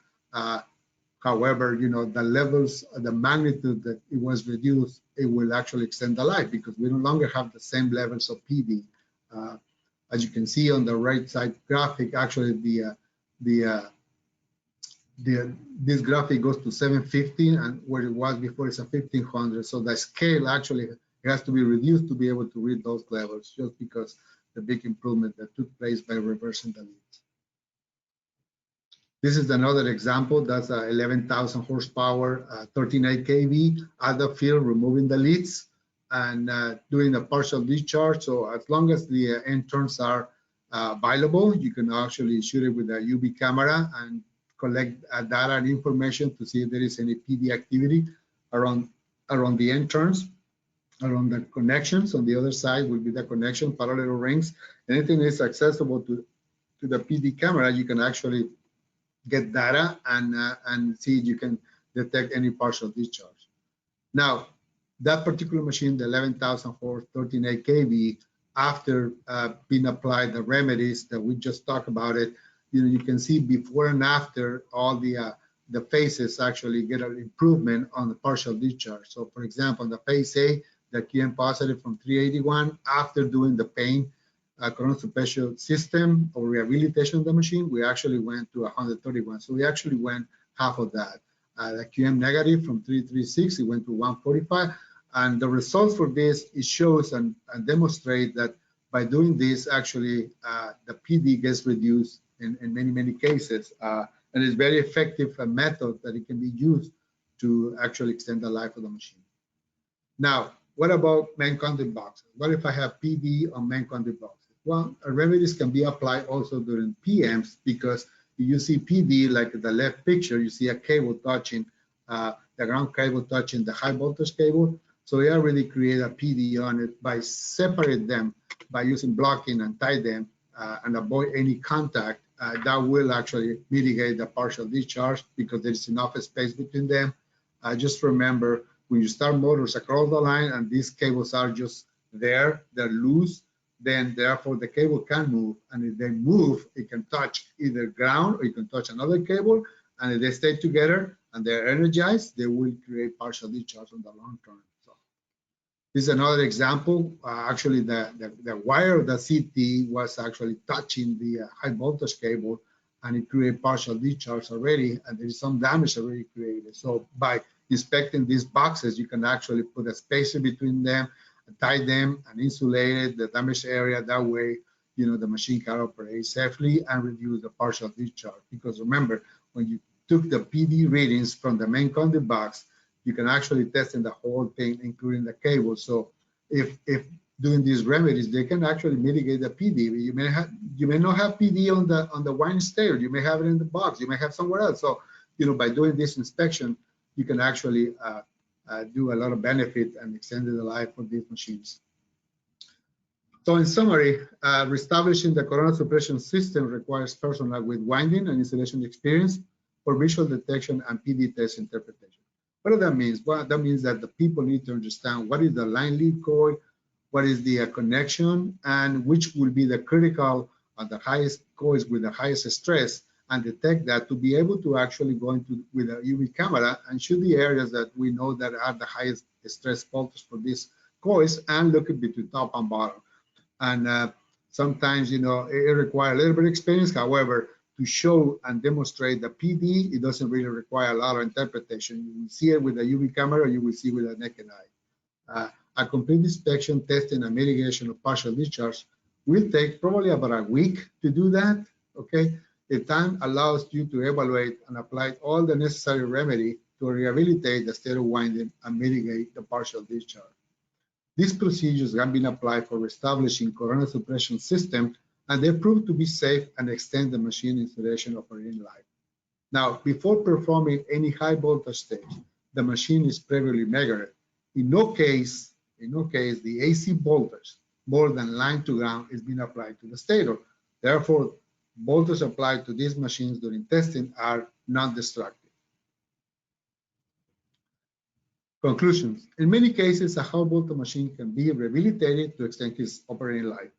However, the levels, the magnitude that it was reduced, it will actually extend the life, because we no longer have the same levels of PD. As you can see on the right side graphic, actually the this graphic goes to 750, and where it was before it's a 1500. So the scale actually has to be reduced to be able to read those levels, just because the big improvement that took place by reversing the leads. This is another example. That's a 11,000 horsepower, 39 kV at the field, removing the leads and doing a partial discharge. So as long as the end turns are available, you can actually shoot it with a UV camera and collect data and information to see if there is any PD activity around the end turns, around the connections. On the other side will be the connection, parallel rings. Anything that is accessible to the PD camera, you can actually get data and see if you can detect any partial discharge. Now, that particular machine, the 11,000 horse, 38 kV, after being applied the remedies that we just talked about it, you can see before and after all the phases actually get an improvement on the partial discharge. So for example, the phase A, the QM positive from 381, after doing the pain coronal suppression system or rehabilitation of the machine, we actually went to 131. So we actually went half of that. The QM negative from 336, it went to 145. And the results for this, it shows and demonstrate that by doing this, actually, the PD gets reduced in many cases. And it's very effective method that it can be used to actually extend the life of the machine. Now, what about main conduit boxes? What if I have PD on main conduit boxes? Well, remedies can be applied also during PMs, because if you see PD, like the left picture, you see a cable touching, the ground cable touching the high voltage cable. So we already create a PD on it by separate them, by using blocking and tie them and avoid any contact. That will actually mitigate the partial discharge because there's enough space between them. Just remember, when you start motors across the line and these cables are just there, they're loose, then therefore the cable can move. And if they move, it can touch either ground or you can touch another cable. And if they stay together and they're energized, they will create partial discharge on the long term. So this is another example. Actually, the wire of the CT was actually touching the high voltage cable, and it created partial discharge already, and there is some damage already created. So by inspecting these boxes, you can actually put a spacer between them, tie them, and insulate the damaged area. That way, the machine can operate safely and reduce the partial discharge. Because remember, when you took the PD readings from the main conduit box, you can actually test in the whole thing, including the cable. So if doing these remedies, they can actually mitigate the PD. You may not have PD on the wine stator. You may have it in the box. You may have somewhere else. So by doing this inspection, you can actually do a lot of benefit and extend the life of these machines. So in summary, reestablishing the coronal suppression system requires personnel with winding and installation experience for visual detection and PD test interpretation. What does that mean? Well, that means that the people need to understand what is the line lead coil, what is the connection, and which will be the critical the highest coils with the highest stress, and detect that to be able to actually go into with a UV camera and shoot the areas that we know that are the highest stress voltage for these coils, and look at between top and bottom. And sometimes, it requires a little bit of experience. However, to show and demonstrate the PD, it doesn't really require a lot of interpretation. You will see it with a UV camera, or you will see it with a naked eye. A complete inspection, testing, and mitigation of partial discharge will take probably about a week to do that, okay? The time allows you to evaluate and apply all the necessary remedy to rehabilitate the stator winding and mitigate the partial discharge. These procedures have been applied for establishing coronal suppression system, and they prove to be safe and extend the machine installation operating life. Now, before performing any high voltage stage, the machine is previously measured. In no case, the AC voltage more than line to ground is being applied to the stator. Therefore, voltage applied to these machines during testing are non-destructive. Conclusions. In many cases, a high voltage machine can be rehabilitated to extend its operating life.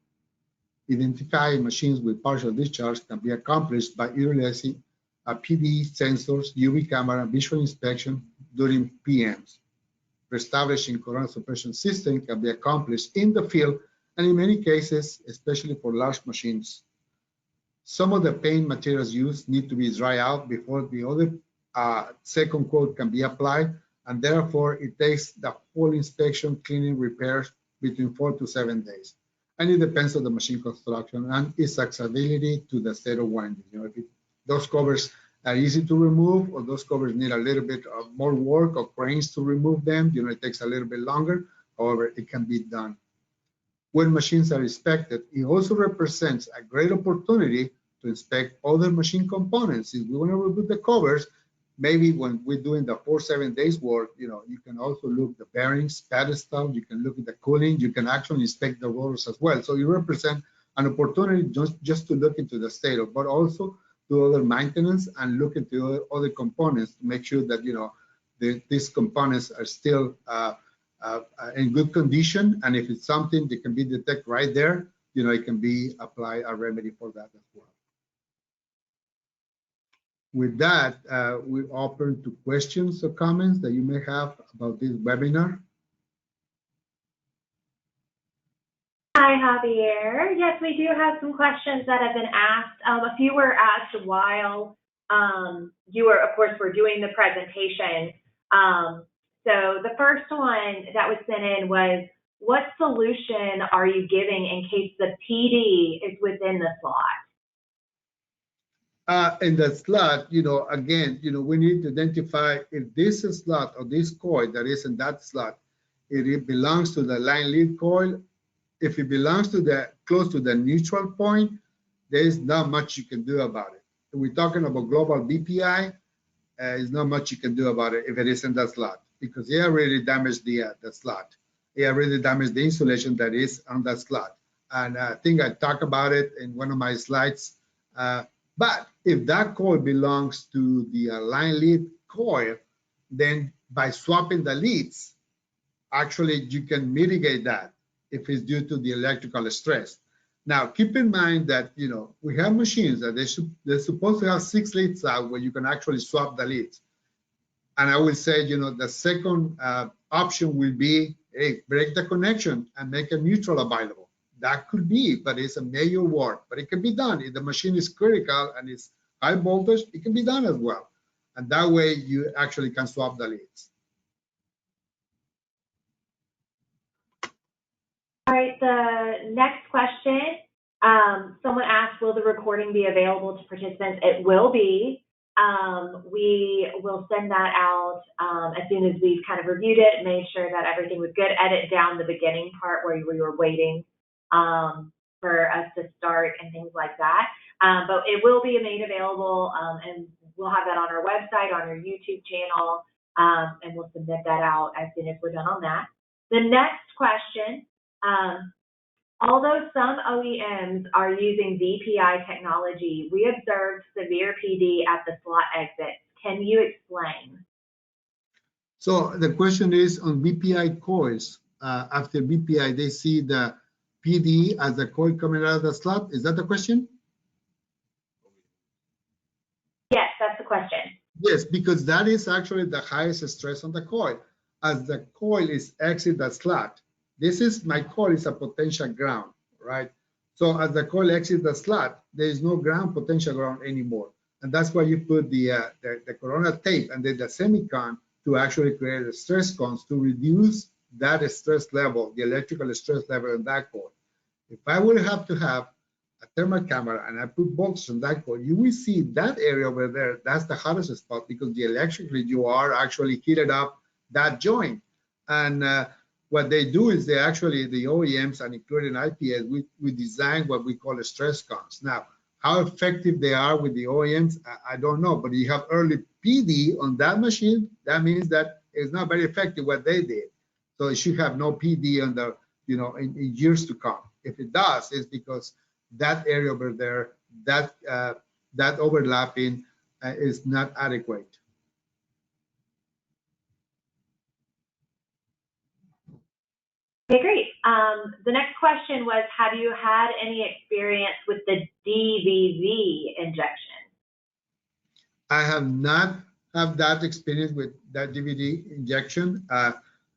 Identifying machines with partial discharge can be accomplished by utilizing a PD sensors, UV camera, visual inspection during PMs. Reestablishing coronal suppression system can be accomplished in the field, and in many cases, especially for large machines, Some of the paint materials used need to be dry out before the other second coat can be applied, and therefore it takes the whole inspection, cleaning, repairs between 4 to 7 days. And it depends on the machine construction and its accessibility to the stator winding. You know, if those covers are easy to remove, or those covers need a little bit of more work or cranes to remove them, you know, it takes a little bit longer. However, it can be done. When machines are inspected, it also represents a great opportunity to inspect other machine components. If we want to remove the covers, maybe when we're doing the 4-7 days work, you know, you can also look the bearings, pedestal, you can look at the cooling, you can actually inspect the rotors as well. So you represent an opportunity just to look into the stator, but also do other maintenance and look into other components to make sure that, you know, these components are still in good condition. And if it's something that can be detected right there, you know, it can be applied a remedy for that as well. With that, we open to questions or comments that you may have about this webinar. Hi, Javier. Yes, we do have some questions that have been asked. A few were asked while you were, of course, were doing the presentation. So the first one that was sent in was, what solution are you giving in case the PD is within the slot? In the slot, you know, again, you know, we need to identify if this slot or this coil that is in that slot, it belongs to the line lead coil. If it belongs to the close to the neutral point, there is not much you can do about it. If we're talking about global BPI, there's not much you can do about it if it is in that slot, because it already damaged the slot. It already damaged the insulation that is on that slot. And I think I talked about it in one of my slides. But if that coil belongs to the line lead coil, then by swapping the leads, actually you can mitigate that if it's due to the electrical stress. Now, keep in mind that, you know, we have machines that they're supposed to have 6 leads out where you can actually swap the leads. And I will say, you know, the second option will be, hey, break the connection and make a neutral available. That could be, but it's a major work, but it can be done. If the machine is critical and it's high voltage, it can be done as well. And that way you actually can swap the leads. All right, the next question, someone asked, will the recording be available to participants? It will be. We will send that out as soon as we've kind of reviewed it, made sure that everything was good, edit down the beginning part where we were waiting for us to start and things like that. But it will be made available, and we'll have that on our website, on our YouTube channel, and we'll submit that out as soon as we're done on that. The next question, although some OEMs are using VPI technology, we observed severe PD at the slot exit. Can you explain? So the question is on VPI coils. After VPI, they see the PD as the coil coming out of the slot. Is that the question? Yes, that's the question. Yes, because that is actually the highest stress on the coil. As the coil is exit the slot, this is my coil is a potential ground, right? So as the coil exits the slot, there is no ground, potential ground anymore. And that's why you put the corona tape and then the semicon to actually create a stress cones to reduce that stress level, the electrical stress level in that coil. If I would have to have a thermal camera and I put voltage on that coil, you will see that area over there, that's the hottest spot because the electrically you are actually heated up that joint. And what they do is they actually, the OEMs and including IPS, we design what we call a stress cones. Now, how effective they are with the OEMs, I don't know, but you have early PD on that machine, that means that it's not very effective what they did. So it should have no PD on the, you know, in years to come. If it does, it's because that area over there, that overlapping is not adequate. Okay, great. The next question was, have you had any experience with the DVV injection? I have not had that experience with that DVD injection.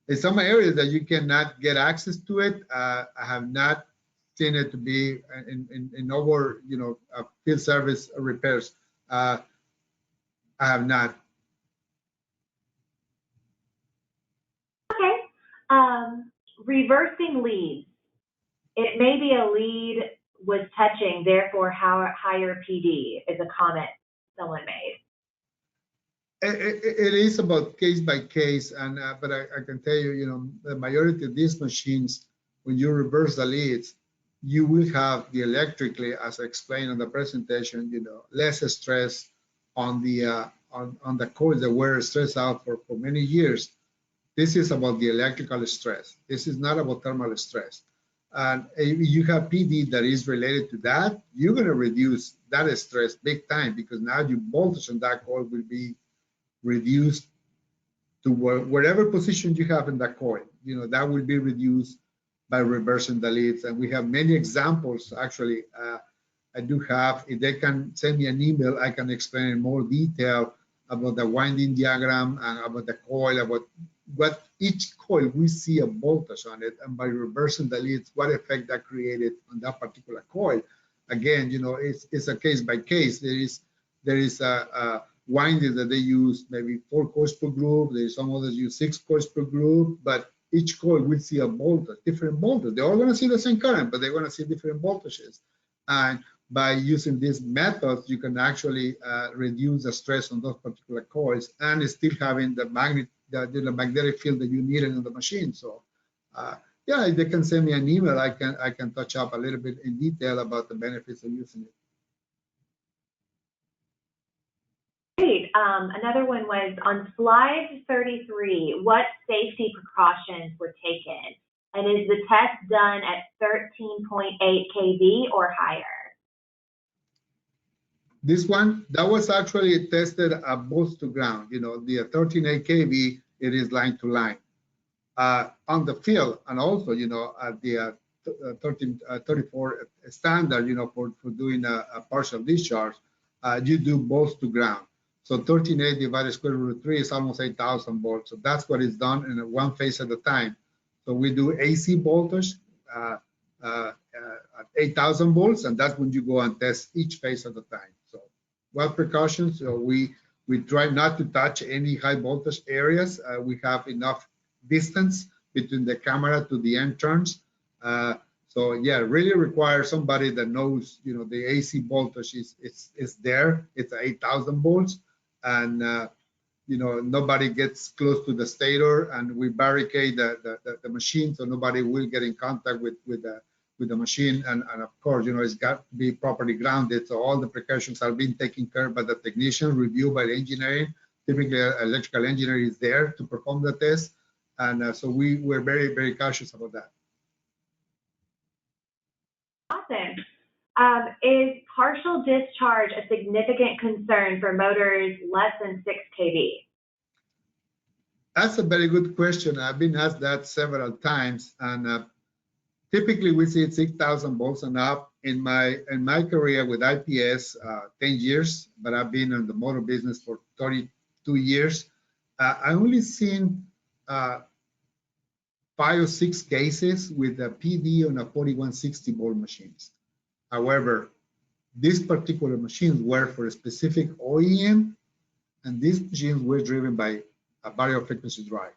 In some areas that you cannot get access to it, I have not seen it to be in over, field service repairs. I have not. Okay. Reversing leads. It may be a lead was touching, therefore higher PD is a comment someone made. It is about case by case, and but I can tell you, the majority of these machines, when you reverse the leads, you will have the electrically, as I explained on the presentation, less stress on the on the coils that were stressed out for many years. This is about the electrical stress. This is not about thermal stress. And if you have PD that is related to that, you're going to reduce that stress big time, because now your voltage on that coil will be reduced to whatever position you have in that coil. That will be reduced by reversing the leads. And we have many examples. Actually, I do have, if they can send me an email, I can explain in more detail about the winding diagram and about the coil, about what each coil we see a voltage on it, and by reversing the leads, what effect that created on that particular coil. Again, it's a case by case. There is a winding that they use maybe 4 coils per group. There's some others use 6 coils per group, but each coil will see a voltage, different voltage. They're all going to see the same current, but they're going to see different voltages. And by using these methods, you can actually reduce the stress on those particular coils and still having the magnetic field that you needed in the machine. So, yeah, if they can send me an email, I can touch up a little bit in detail about the benefits of using it. Great. Another one was on slide 33, what safety precautions were taken? And is the test done at 13.8 kV or higher? This one, that was actually tested at both to ground. The 13.8 kV, it is line to line. On the field, and also, at the 34 standard, for doing a partial discharge, you do both to ground. So 13.8 divided square root of 3 is almost 8,000 volts. So that's what is done in one phase at a time. So we do AC voltage at 8,000 volts, and that's when you go and test each phase at a time. So what precautions? So we try not to touch any high voltage areas. We have enough distance between the camera to the end turns. So yeah, really requires somebody that knows, the AC voltage is there. It's 8,000 volts, and nobody gets close to the stator, and we barricade the machine so nobody will get in contact with the machine. And of course, it's got to be properly grounded. So all the precautions are being taken care of by the technician, reviewed by the engineering. Typically, electrical engineer is there to perform the test. And so we're very, very cautious about that. Awesome. Is partial discharge a significant concern for motors less than 6 kV? That's a very good question. I've been asked that several times, and typically we see 6,000 volts and up. In my career with IPS, 10 years, but I've been in the motor business for 32 years. I only seen 5 or 6 cases with a PD on a 4160 volt machines. However, these particular machines were for a specific OEM, and these machines were driven by a variable frequency drive,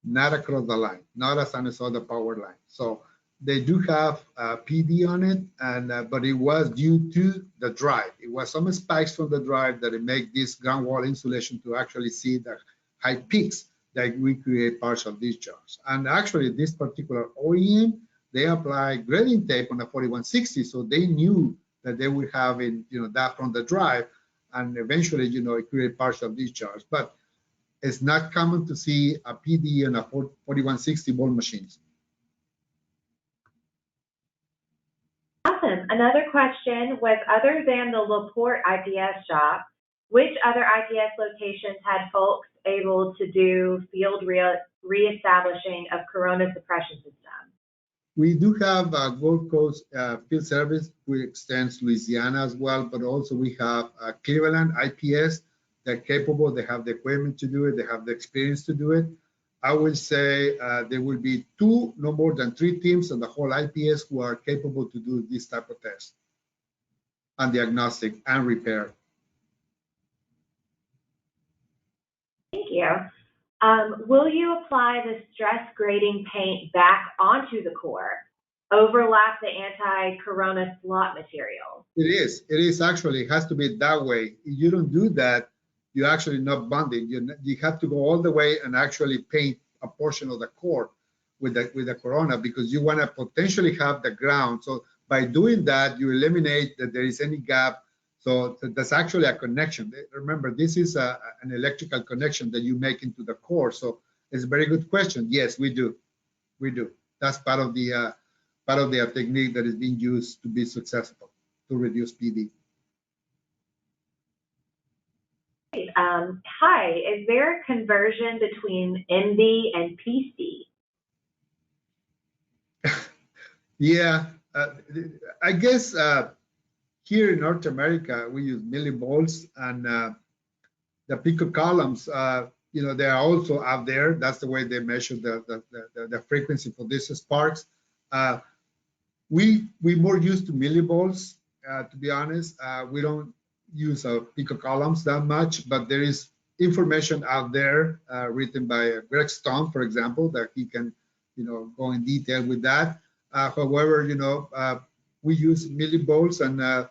not across the line, not a sinusoidal power line. So they do have a PD on it, and but it was due to the drive. It was some spikes from the drive that it make this ground wall insulation to actually see the high peaks that we create partial discharge. And actually, this particular OEM, they apply grading tape on the 4160, so they knew that they would have that from the drive, and eventually, it create partial discharge. But it's not common to see a PD on a 4160 volt machines. Awesome. Another question was, other than the LaPorte IPS shop, which other IPS locations had folks able to do field reestablishing of corona suppression system? We do have a Gulf Coast field service, which extends Louisiana as well, but also we have Cleveland IPS. They're capable, they have the equipment to do it, they have the experience to do it. I will say there will be 2, no more than 3 teams on the whole IPS who are capable to do this type of test and diagnostic and repair. Thank you. Will you apply the stress grading paint back onto the core, overlap the anti-corona slot material? It is actually, it has to be that way. If you don't do that, you're actually not bonding. You have to go all the way and actually paint a portion of the core with the corona, because you want to potentially have the ground. So by doing that, you eliminate that there is any gap. So that's actually a connection. Remember, this is an electrical connection that you make into the core. So it's a very good question. Yes, we do. We do. That's part of the technique that is being used to be successful to reduce PD. Hi, is there a conversion between MB and PC? Yeah, I guess here in North America, we use millivolts, and the pico columns, you know, they are also out there. That's the way they measure the frequency for these sparks. We more used to millivolts, to be honest. We don't use pico columns that much, but there is information out there written by Greg Stone, for example, that he can, you know, go in detail with that. However, you know, we use millivolts, and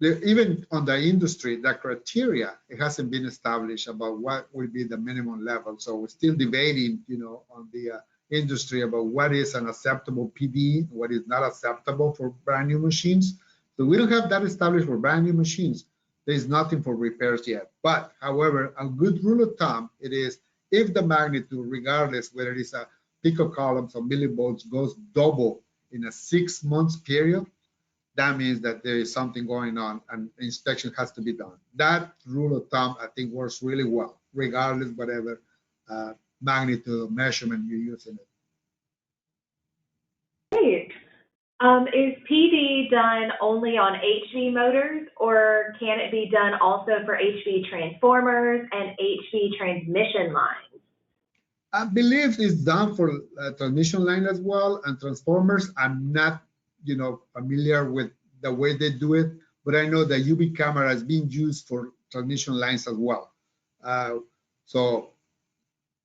even on the industry, the criteria, it hasn't been established about what will be the minimum level. So we're still debating, you know, on the industry about what is an acceptable PD, what is not acceptable for brand new machines. So we don't have that established for brand new machines. There is nothing for repairs yet. But however, a good rule of thumb, it is if the magnitude, regardless whether it is a pico columns or millivolts, goes double in a 6 months period, that means that there is something going on and inspection has to be done. That rule of thumb, I think, works really well, regardless whatever magnitude of measurement you're using it. Great. Is PD done only on HV motors, or can it be done also for HV transformers and HV transmission lines? I believe it's done for transmission line as well and transformers. I'm not, you know, familiar with the way they do it, but I know the UV camera is being used for transmission lines as well. So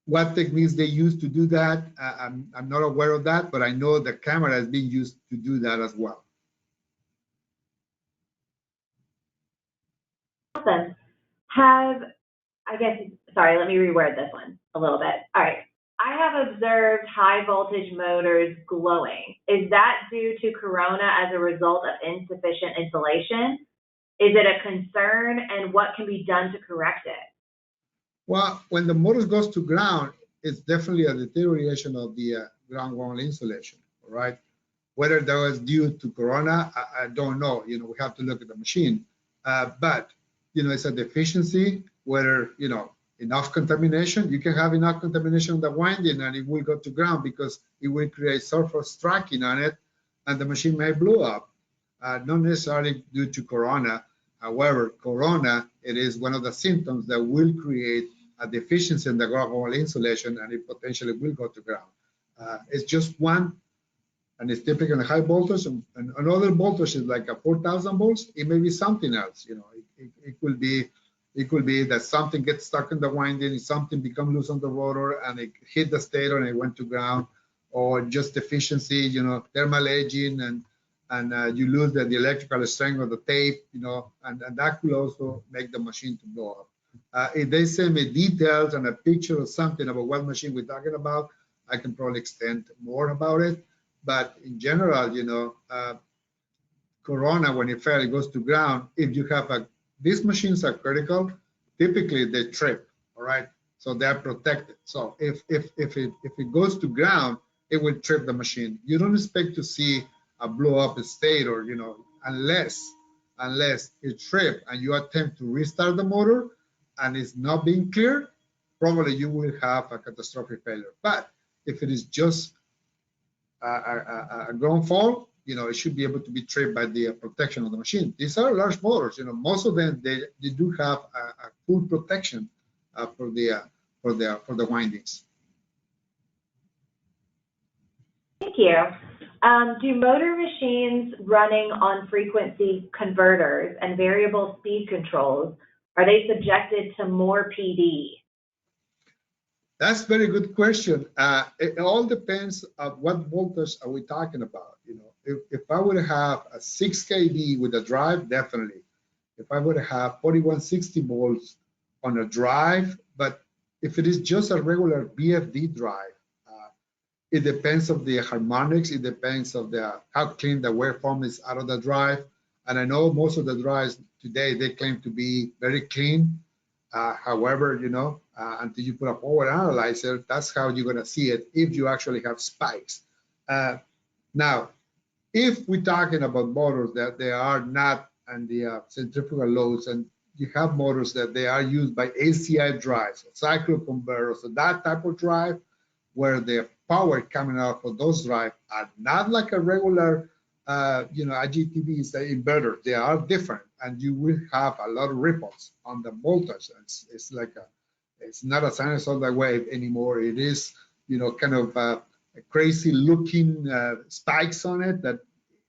what techniques they use to do that, I'm not aware of that, but I know the camera is being used to do that as well. Awesome. Sorry, let me reword this one a little bit. All right. I have observed high voltage motors glowing. Is that due to corona as a result of insufficient insulation? Is it a concern, and what can be done to correct it? Well, when the motor goes to ground, it's definitely a deterioration of the ground wall insulation, all right? Whether that was due to corona, I don't know. You know, we have to look at the machine. But, you know, it's a deficiency, whether, you know, enough contamination. You can have enough contamination on the winding and it will go to ground because it will create surface tracking on it and the machine may blow up. Not necessarily due to corona. However, corona, it is one of the symptoms that will create a deficiency in the ground wall insulation and it potentially will go to ground. It's just one, and it's typically a high voltage, and another voltage is like a 4,000 volts. It may be something else, you know. It could be that something gets stuck in the winding, something becomes loose on the rotor, and it hit the stator and it went to ground, or just deficiency, you know, thermal aging, and you lose the electrical strength of the tape, you know, and that could also make the machine to blow up. If they send me details and a picture or something about what machine we're talking about, I can probably extend more about it. But in general, you know, corona, when it fails, it goes to ground. If you have these machines are critical, typically they trip, all right? So they're protected. So if it goes to ground, it will trip the machine. You don't expect to see a blow up stator, you know, unless it trips and you attempt to restart the motor and it's not being cleared, probably you will have a catastrophic failure. But if it is just a ground fault, you know, it should be able to be tripped by the protection of the machine. These are large motors, you know, most of them, they do have a full protection for the the windings. Thank you. Do motor machines running on frequency converters and variable speed controls, are they subjected to more PD? That's a very good question. It all depends on what voltage are we talking about. You know, if I would have a 6 kV with a drive, definitely. If I would have 4160 volts on a drive, but if it is just a regular BFD drive, it depends of the harmonics. It depends of how clean the waveform is out of the drive. And I know most of the drives today, they claim to be very clean. However, you know, until you put a power analyzer, that's how you're gonna see it if you actually have spikes. Now, if we're talking about motors that they are not on the centrifugal loads, and you have motors that they are used by ACI drives, cycle converters, so that type of drive, where the power coming out of those drives are not like a regular, you know, IGTVs, the inverters. They are different, and you will have a lot of ripples on the voltage. It's like it's not a sinusoidal wave anymore. It is, you know, kind of a crazy looking spikes on it that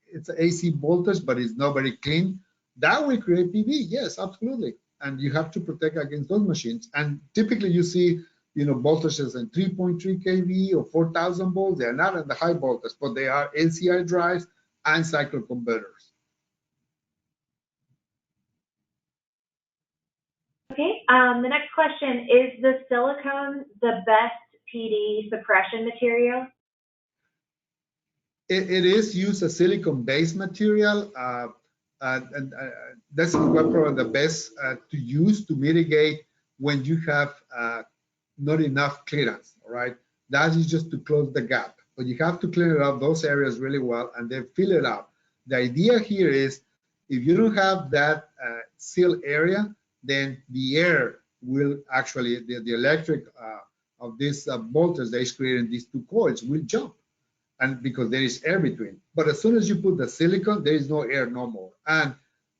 it's AC voltage, but it's not very clean. That will create PV, yes, absolutely. And you have to protect against those machines. And typically you see, you know, voltages in 3.3 kV or 4,000 volts. They are not at the high voltage, but they are LCI drives and cycle converters. Okay, the next question, is the silicone the best PD suppression material? It is used as silicone-based material, and that's what probably the best to use to mitigate when you have not enough clearance, all right? That is just to close the gap, but you have to clean it up, those areas really well, and then fill it up. The idea here is, if you don't have that seal area, then the air will actually, the electric of this voltage that is creating these two coils will jump, and because there is air between. But as soon as you put the silicone, there is no air no more, and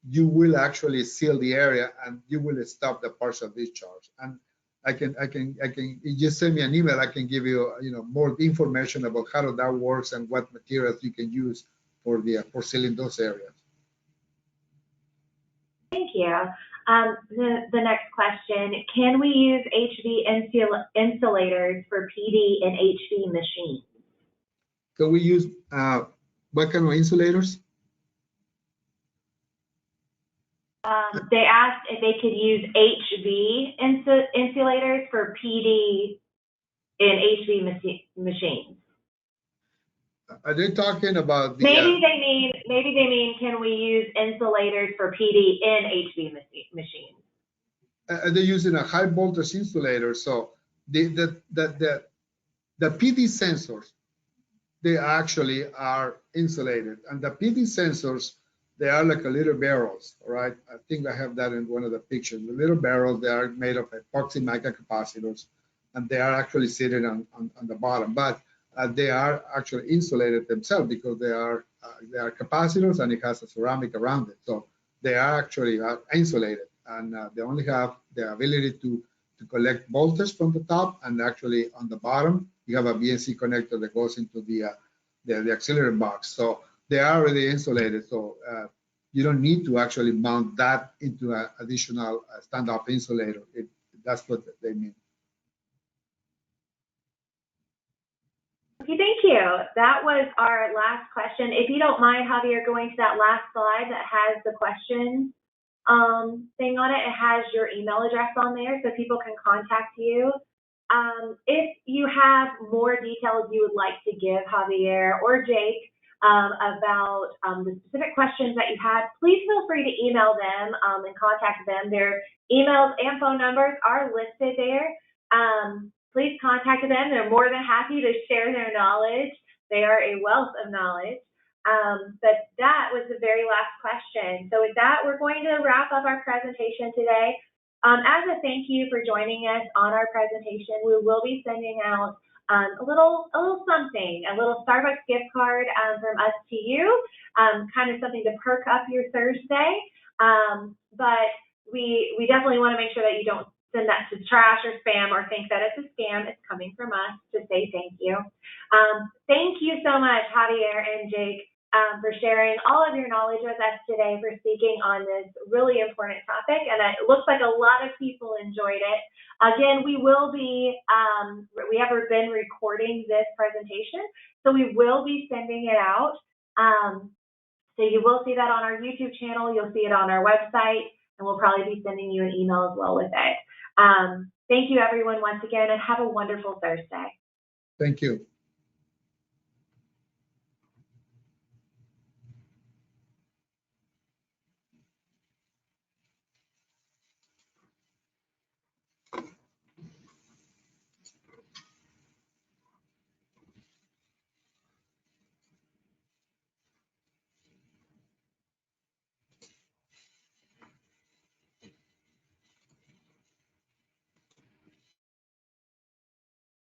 you will actually seal the area, and you will stop the partial discharge. And I can you just send me an email. I can give you, you know, more information about how that works and what materials you can use for sealing those areas. Thank you. The next question, can we use HV insulators for PD and HV machines? Can we use what kind of insulators? They asked if they could use HV insulators for PD in HV machines. Are they talking about the, maybe they mean can we use insulators for PD in HV machines? They're using a high voltage insulator. So the PD sensors, they actually are insulated, and the PD sensors, they are like a little barrels, all right? I think I have that in one of the pictures. The little barrels, they are made of epoxy mica capacitors, and they are actually sitting on the bottom, but they are actually insulated themselves because they are capacitors, and it has a ceramic around it. So they are actually insulated, and they only have the ability to collect voltage from the top, and actually on the bottom, you have a BNC connector that goes into the auxiliary box. So they are already insulated. So you don't need to actually mount that into an additional stand-up insulator. That's what they mean. Okay, thank you. That was our last question. If you don't mind, Javier, going to that last slide that has the question thing on it, it has your email address on there so people can contact you. If you have more details you would like to give Javier or Jake about the specific questions that you had, please feel free to email them and contact them. Their emails and phone numbers are listed there. Please contact them. They're more than happy to share their knowledge. They are a wealth of knowledge. But that was the very last question. So with that, we're going to wrap up our presentation today. As a thank you for joining us on our presentation, we will be sending out a little something, a little Starbucks gift card from us to you, kind of something to perk up your Thursday. But we definitely want to make sure that you don't send that to trash or spam or think that it's a scam. It's coming from us to say thank you. Thank you so much, Javier and Jake, for sharing all of your knowledge with us today, for speaking on this really important topic. And it looks like a lot of people enjoyed it. Again, we will be, we have been recording this presentation, so we will be sending it out. So you will see that on our YouTube channel, you'll see it on our website, and we'll probably be sending you an email as well with it. Thank you everyone once again, and have a wonderful Thursday. Thank you.